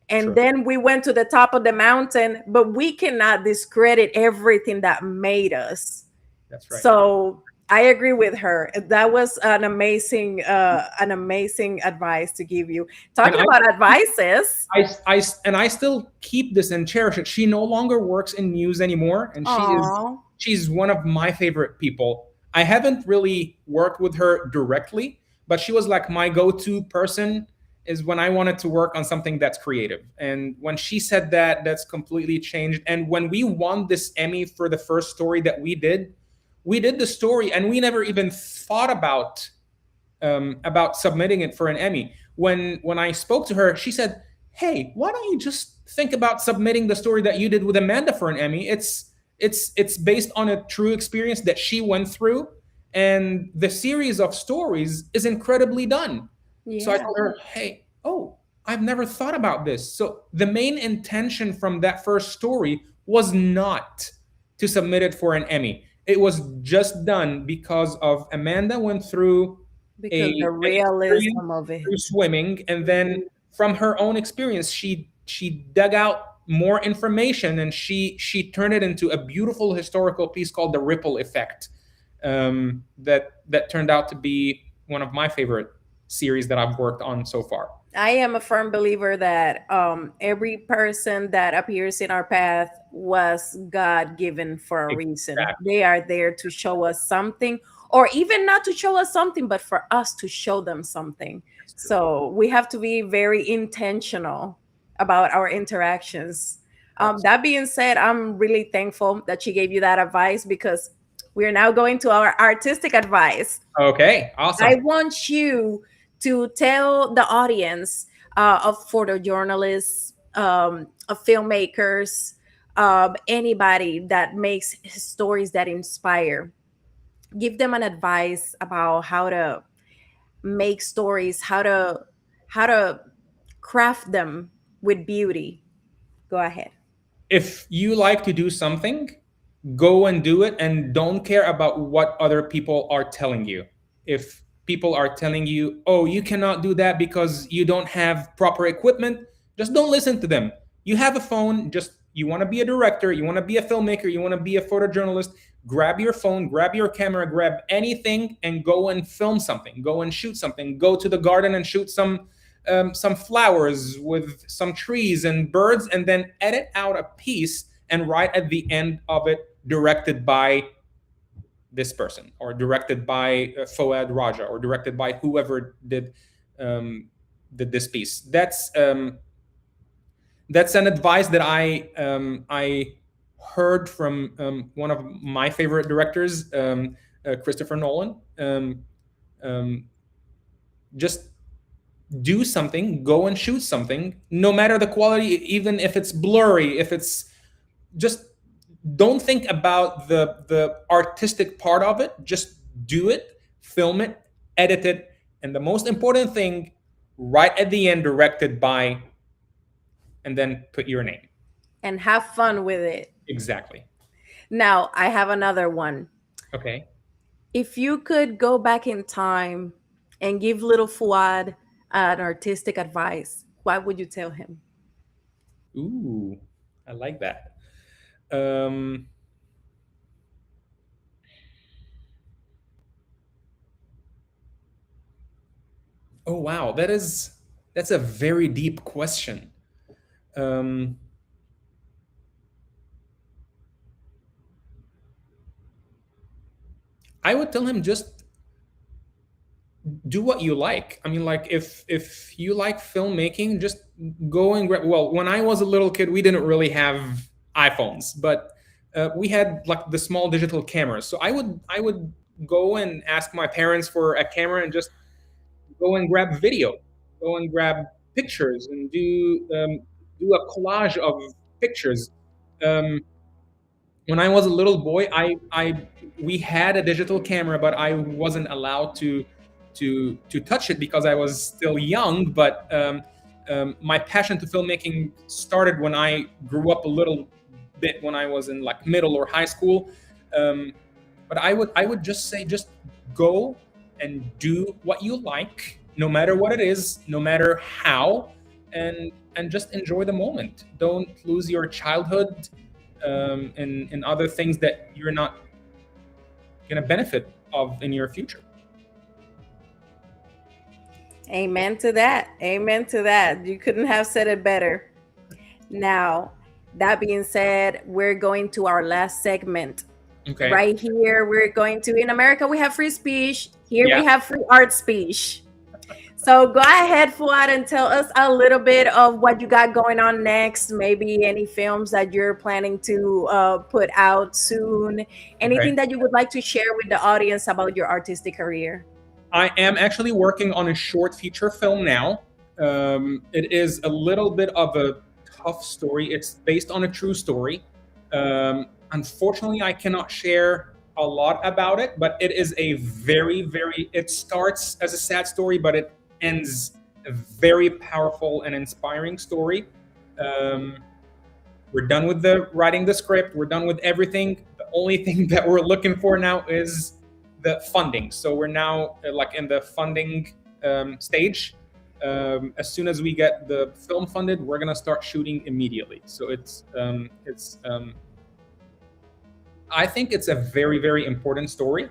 and True. then we went to the top of the mountain, but we cannot discredit everything that made us. That's right. So I agree with her. That was an amazing advice to give you. And Talking about advices. I still keep this and cherish it. She no longer works in news anymore, and Aw. she's one of my favorite people. I haven't really worked with her directly, but she was like my go-to person is when I wanted to work on something that's creative. And when she said that, that's completely changed. And when we won this Emmy for the first story that we did the story and we never even thought about submitting it for an Emmy. When I spoke to her, she said, "Hey, why don't you just think about submitting the story that you did with Amanda for an Emmy? It's based on a true experience that she went through, and the series of stories is incredibly done." So I Yeah. told her, "Hey, oh, I've never thought about this." So the main intention from that first story was not to submit it for an Emmy. It was just done because of Amanda went through Because the an experience realism of it. through swimming, and then from her own experience, she dug out more information and she turned it into a beautiful historical piece called The Ripple Effect. That turned out to be one of my favorite series that I've worked on so far. I am a firm believer that every person that appears in our path was God given for a reason. Exactly. They are there to show us something, or even not to show us something, but for us to show them something. So we have to be very intentional about our interactions. That being said, I'm really thankful that she gave you that advice, because we are now going to our artistic advice. Okay, I awesome. want you to tell the audience of photojournalists, of filmmakers, anybody that makes stories that inspire. Give them an advice about how to make stories, how to craft them with beauty. Go ahead. If you like to do something, go and do it and don't care about what other people are telling you. If people are telling you, "Oh, you cannot do that because you don't have proper equipment," just don't listen to them. You have a phone, just you want to be a director, you want to be a filmmaker, you want to be a photojournalist, grab your phone, grab your camera, grab anything and go and film something, go and shoot something, go to the garden and shoot some flowers with some trees and birds, and then edit out a piece and write at the end of it, directed by this person, or directed by Fouad Raja, or directed by whoever did this piece. That's an advice that I heard from one of my favorite directors, Christopher Nolan. Just do something, go and shoot something, no matter the quality, even if it's blurry, if it's just don't think about the artistic part of it. Just do it, film it, edit it, and the most important thing, right at the end, directed by, and then put your name. And have fun with it. Exactly. Now, I have another one. Okay. If you could go back in time and give little Fouad an artistic advice, what would you tell him? Ooh, I like that. Um, oh wow, that's a very deep question. Um, I would tell him, just do what you like. I mean, like if you like filmmaking, just go and grab. Well, when I was a little kid, we didn't really have iPhones, but we had like the small digital cameras. So I would go and ask my parents for a camera and just go and grab video, go and grab pictures, and do a collage of pictures. Um, when I was a little boy, I we had a digital camera, but I wasn't allowed to touch it because I was still young. But my passion to filmmaking started when I grew up a little bit, when I was in like middle or high school. But I would just say, just go and do what you like, no matter what it is, no matter how, and just enjoy the moment. Don't lose your childhood in other things that you're not going to benefit of in your future. Amen to that. Amen to that. You couldn't have said it better. Now, that being said, we're going to our last segment. Okay. Right here, we're going to, in America, we have free speech. Here Yeah. we have free art speech. So go ahead, Fouad, and tell us a little bit of what you got going on next. Maybe any films that you're planning to put out soon. Anything that you would like to share with the audience about your artistic career. I am actually working on a short feature film now. It is a little bit of a tough story. It's based on a true story. Unfortunately, I cannot share a lot about it, but it is a it starts as a sad story, but it ends a very powerful and inspiring story. We're done with writing the script. We're done with everything. The only thing that we're looking for now is the funding. So we're now like in the funding stage. As soon as we get the film funded, we're gonna start shooting immediately. So I think it's a very, very important story,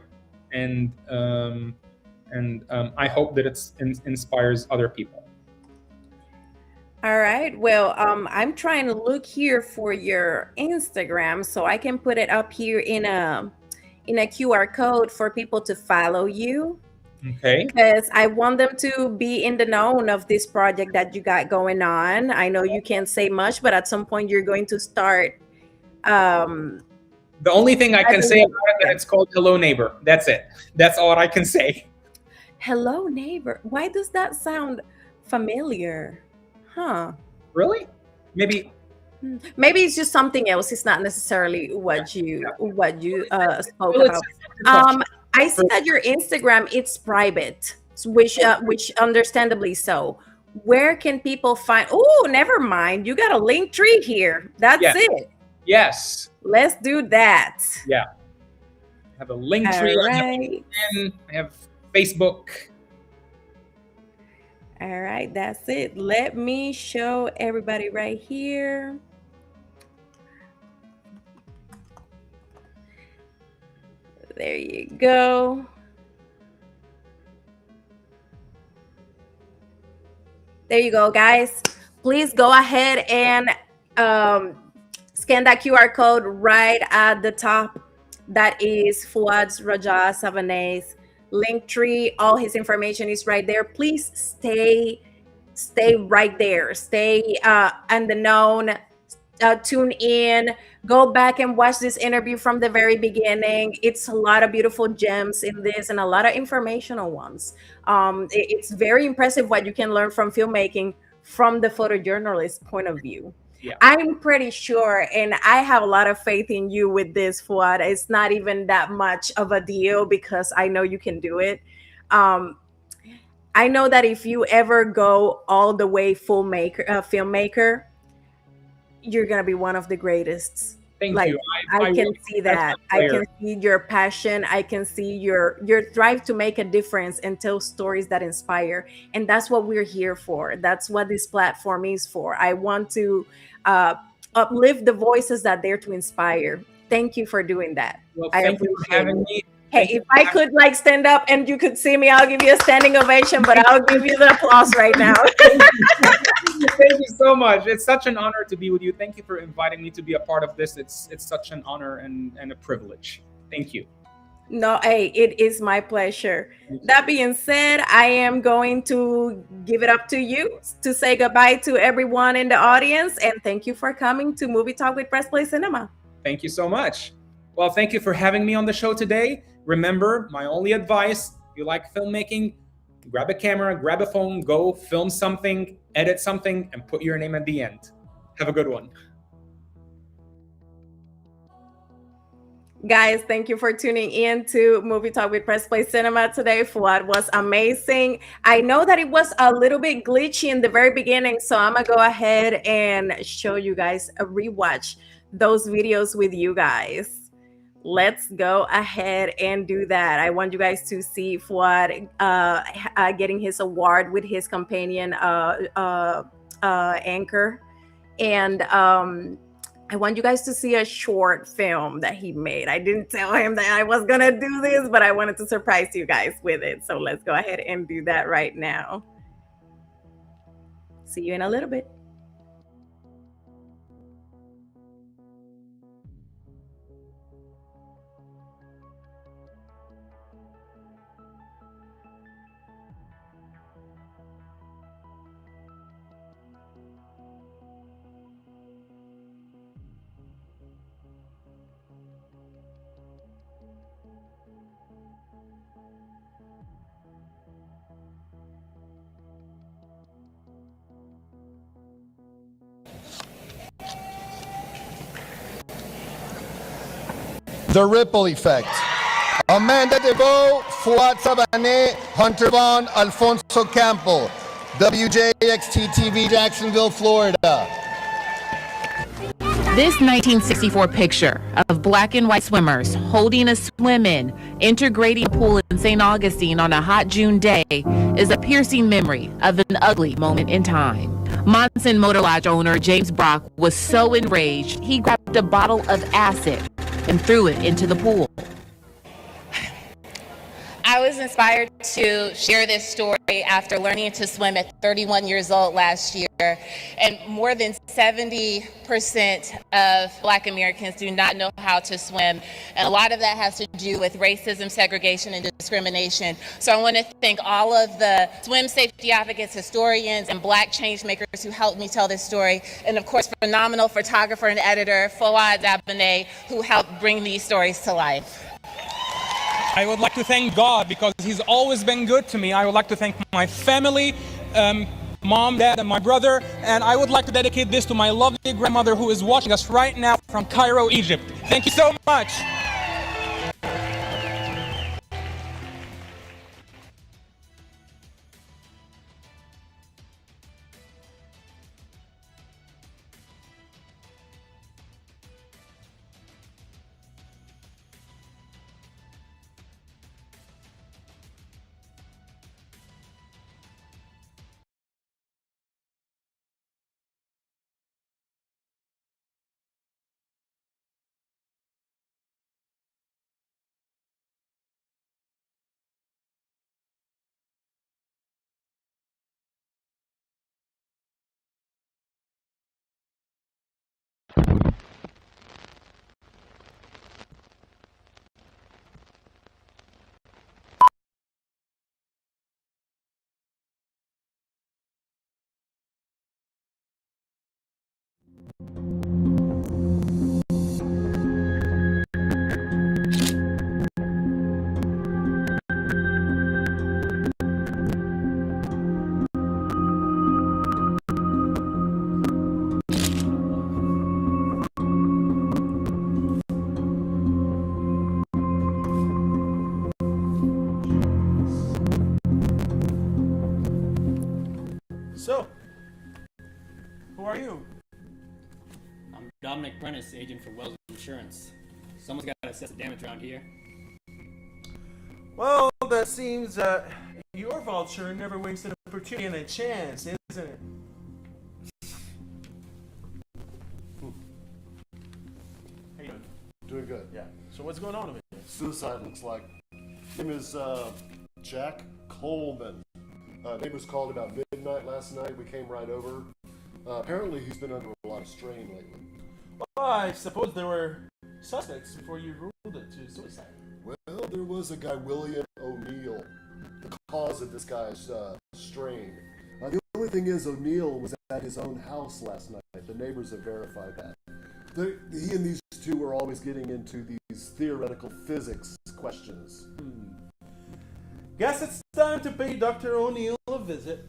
and I hope that it inspires other people. All right. Well, I'm trying to look here for your Instagram so I can put it up here in a QR code for people to follow you. Okay. Because I want them to be in the know of this project that you got going on. I know you can't say much, but at some point you're going to start. The only thing I can say about it is that it's called Hello Neighbor. That's it. That's all I can say. Hello Neighbor. Why does that sound familiar? Huh. Really? Maybe it's just something else. It's not necessarily what you spoke Well, about. I see that your Instagram it's private, which understandably so. Where can people find? Oh, never mind. You got a link tree here. That's it. Yes. Let's do that. Yeah. I have a link tree. All I have right. LinkedIn, I have Facebook. All right, that's it. Let me show everybody right here. There you go. There you go, guys. Please go ahead and scan that QR code right at the top. That is Fouad's Raja Savaneh's link tree. All his information is right there. Please stay right there. Stay on the known. Tune in. Go back and watch this interview from the very beginning. It's a lot of beautiful gems in this and a lot of informational ones. It's very impressive what you can learn from filmmaking from the photojournalist point of view. Yeah. I'm pretty sure, and I have a lot of faith in you with this, Fouad. It's not even that much of a deal because I know you can do it. I know that if you ever go all the way filmmaker, you're gonna be one of the greatest. Thank you. I can see that. I can see your passion. I can see your drive to make a difference and tell stories that inspire. And that's what we're here for. That's what this platform is for. I want to uplift the voices that dare to inspire. Thank you for doing that. Well, thank you for having me. Hey, if I could stand up and you could see me, I'll give you a standing ovation, but I'll give you the applause right now. Thank you so much. It's such an honor to be with you. Thank you for inviting me to be a part of this. It's such an honor and a privilege. Thank you. No, hey, it is my pleasure. That being said, I am going to give it up to you to say goodbye to everyone in the audience. And thank you for coming to Movie Talk with Press Play Cinema. Thank you so much. Well, thank you for having me on the show today. Remember, my only advice, if you like filmmaking, grab a camera, grab a phone, go film something, edit something, and put your name at the end. Have a good one. Guys, thank you for tuning in to Movie Talk with Press Play Cinema today. Fouad was amazing. I know that it was a little bit glitchy in the very beginning, so I'm gonna go ahead and show you guys a rewatch those videos with you guys. Let's go ahead and do that. I want you guys to see Fouad getting his award with his companion anchor, and I want you guys to see a short film that he made. I didn't tell him that I was gonna do this, but I wanted to surprise you guys with it. So let's go ahead and do that right now. See you in a little bit. The Ripple Effect. Amanda DeVoe, Fouad Sabané, Hunter Vaughn, Alfonso Campbell. WJXT TV, Jacksonville, Florida. This 1964 picture of black and white swimmers holding a swim-in, integrating a pool in St. Augustine on a hot June day is a piercing memory of an ugly moment in time. Monson Motor Lodge owner James Brock was so enraged, he grabbed a bottle of acid and threw it into the pool. I was inspired to share this story after learning to swim at 31 years old last year. And more than 70% of Black Americans do not know how to swim. And a lot of that has to do with racism, segregation, and discrimination. So I want to thank all of the swim safety advocates, historians, and Black change makers who helped me tell this story. And of course, phenomenal photographer and editor, Fouad Sabané, who helped bring these stories to life. I would like to thank God because He's always been good to me. I would like to thank my family, mom, dad, and my brother. And I would like to dedicate this to my lovely grandmother who is watching us right now from Cairo, Egypt. Thank you so much. So, who are you? I'm Dominic Prentice, agent for Wells Insurance. Someone's got to assess the damage around here. Well, that seems your vulture never wasted an opportunity and a chance, isn't it? How you doing? Doing good. Yeah. So what's going on over here? Suicide looks like. His name is Jack Coleman. Name was called about midnight last night. We came right over. Apparently he's been under a lot of strain lately. Well, I suppose there were suspects before you ruled it to suicide. Well, there was a guy, William O'Neill, the cause of this guy's strain. The only thing is, O'Neill was at his own house last night. The neighbors have verified that. He and these two were always getting into these theoretical physics questions. Guess it's time to pay Dr. O'Neill a visit.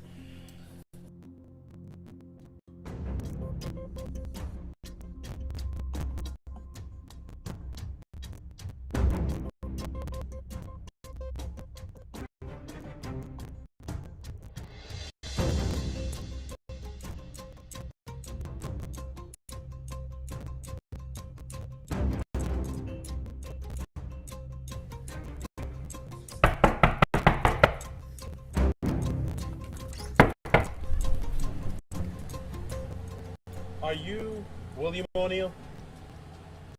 Are you William O'Neill?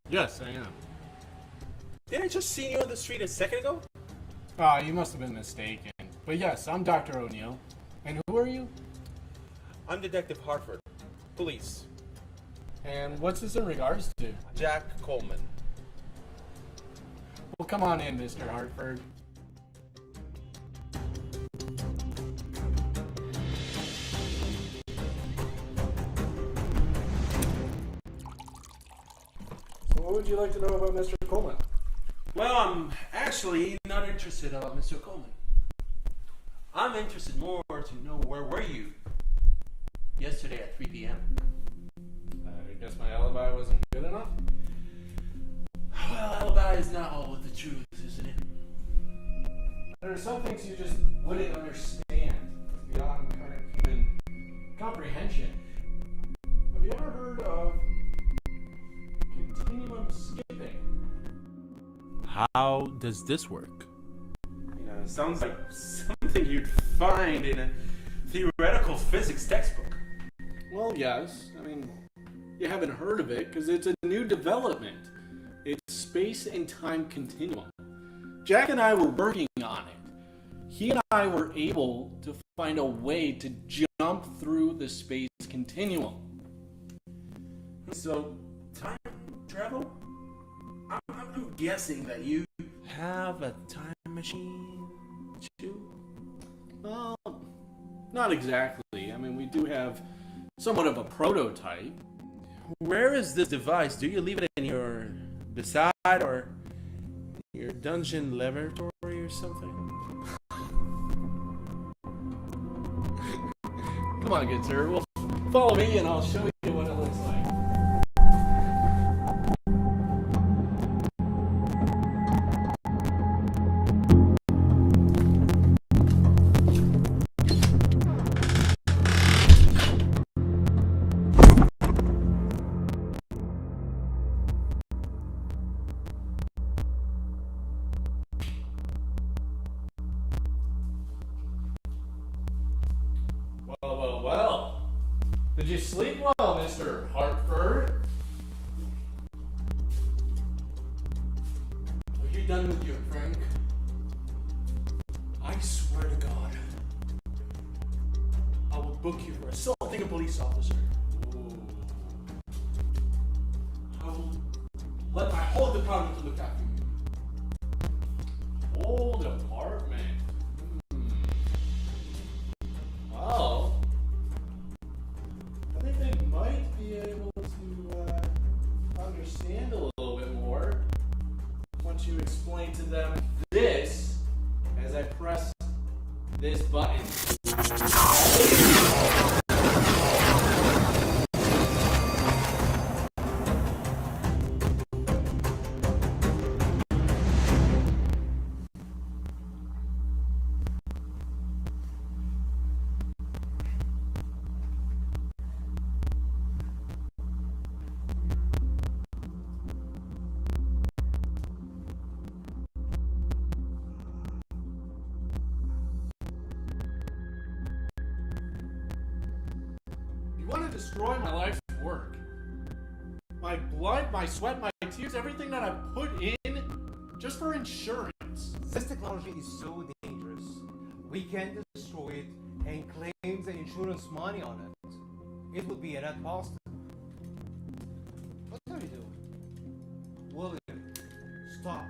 Yes, I am. Didn't I just see you on the street a second ago? You must have been mistaken. But yes, I'm Dr. O'Neill. And who are you? I'm Detective Hartford, police. And what's this in regards to? Jack Coleman. Well, come on in, Mr. Hartford. What would you like to know about Mr. Coleman? Well, I'm actually not interested about Mr. Coleman. I'm interested more to know where were you yesterday at 3 p.m. I guess my alibi wasn't good enough? Well, alibi is not all with the truth, isn't it? There are some things you just wouldn't understand beyond kind of human comprehension. Have you ever heard of continuum skipping? How does this work? You know, it sounds like something you'd find in a theoretical physics textbook. Well, yes. I mean, you haven't heard of it because it's a new development. It's space and time continuum. Jack and I were working on it. He and I were able to find a way to jump through the space continuum. So, time travel? I'm guessing that you have a time machine, too? Well, not exactly. I mean, we do have somewhat of a prototype. Where is this device? Do you leave it in your beside or your dungeon laboratory or something? Come on, good sir. Well, follow me and I'll show you what it looks like. Well. Did you sleep well, Mr. Hartford? Are you done with your prank? I swear to God, I will book you for assaulting a police officer. Ooh. I will let my whole department to look after you. Whole department? Well, I think they might be able to understand a little bit more once you explain to them this as I press this button. You want to destroy my life's work. My blood, my sweat, my tears, everything that I've put in just for insurance. This technology is so dangerous. We can destroy it and claim the insurance money on it. It would be a net cost. What are you doing? William, stop.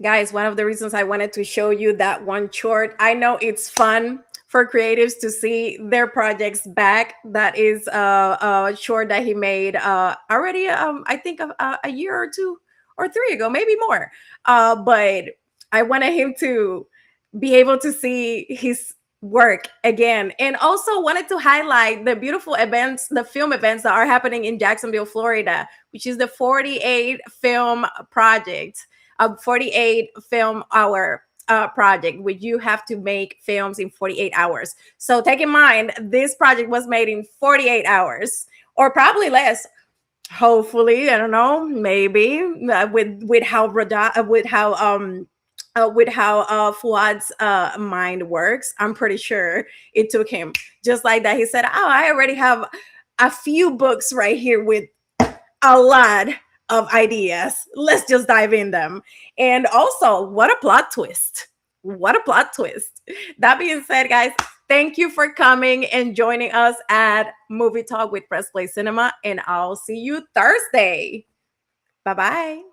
Guys, one of the reasons I wanted to show you that one short, I know it's fun for creatives to see their projects back. That is a short that he made already, I think a year or two or three ago, maybe more. But I wanted him to be able to see his work again, and also wanted to highlight the beautiful events, the film events that are happening in Jacksonville, Florida, which is the 48 film project, a 48 film hour project, which you have to make films in 48 hours. So take in mind, this project was made in 48 hours or probably less. Hopefully, I don't know, maybe with how Fouad's mind works. I'm pretty sure it took him just like that. He said, "Oh, I already have a few books right here with a lot of ideas. Let's just dive in them." And also, what a plot twist. What a plot twist. That being said, guys, thank you for coming and joining us at Movie Talk with Press Play Cinema, and I'll see you Thursday. Bye-bye.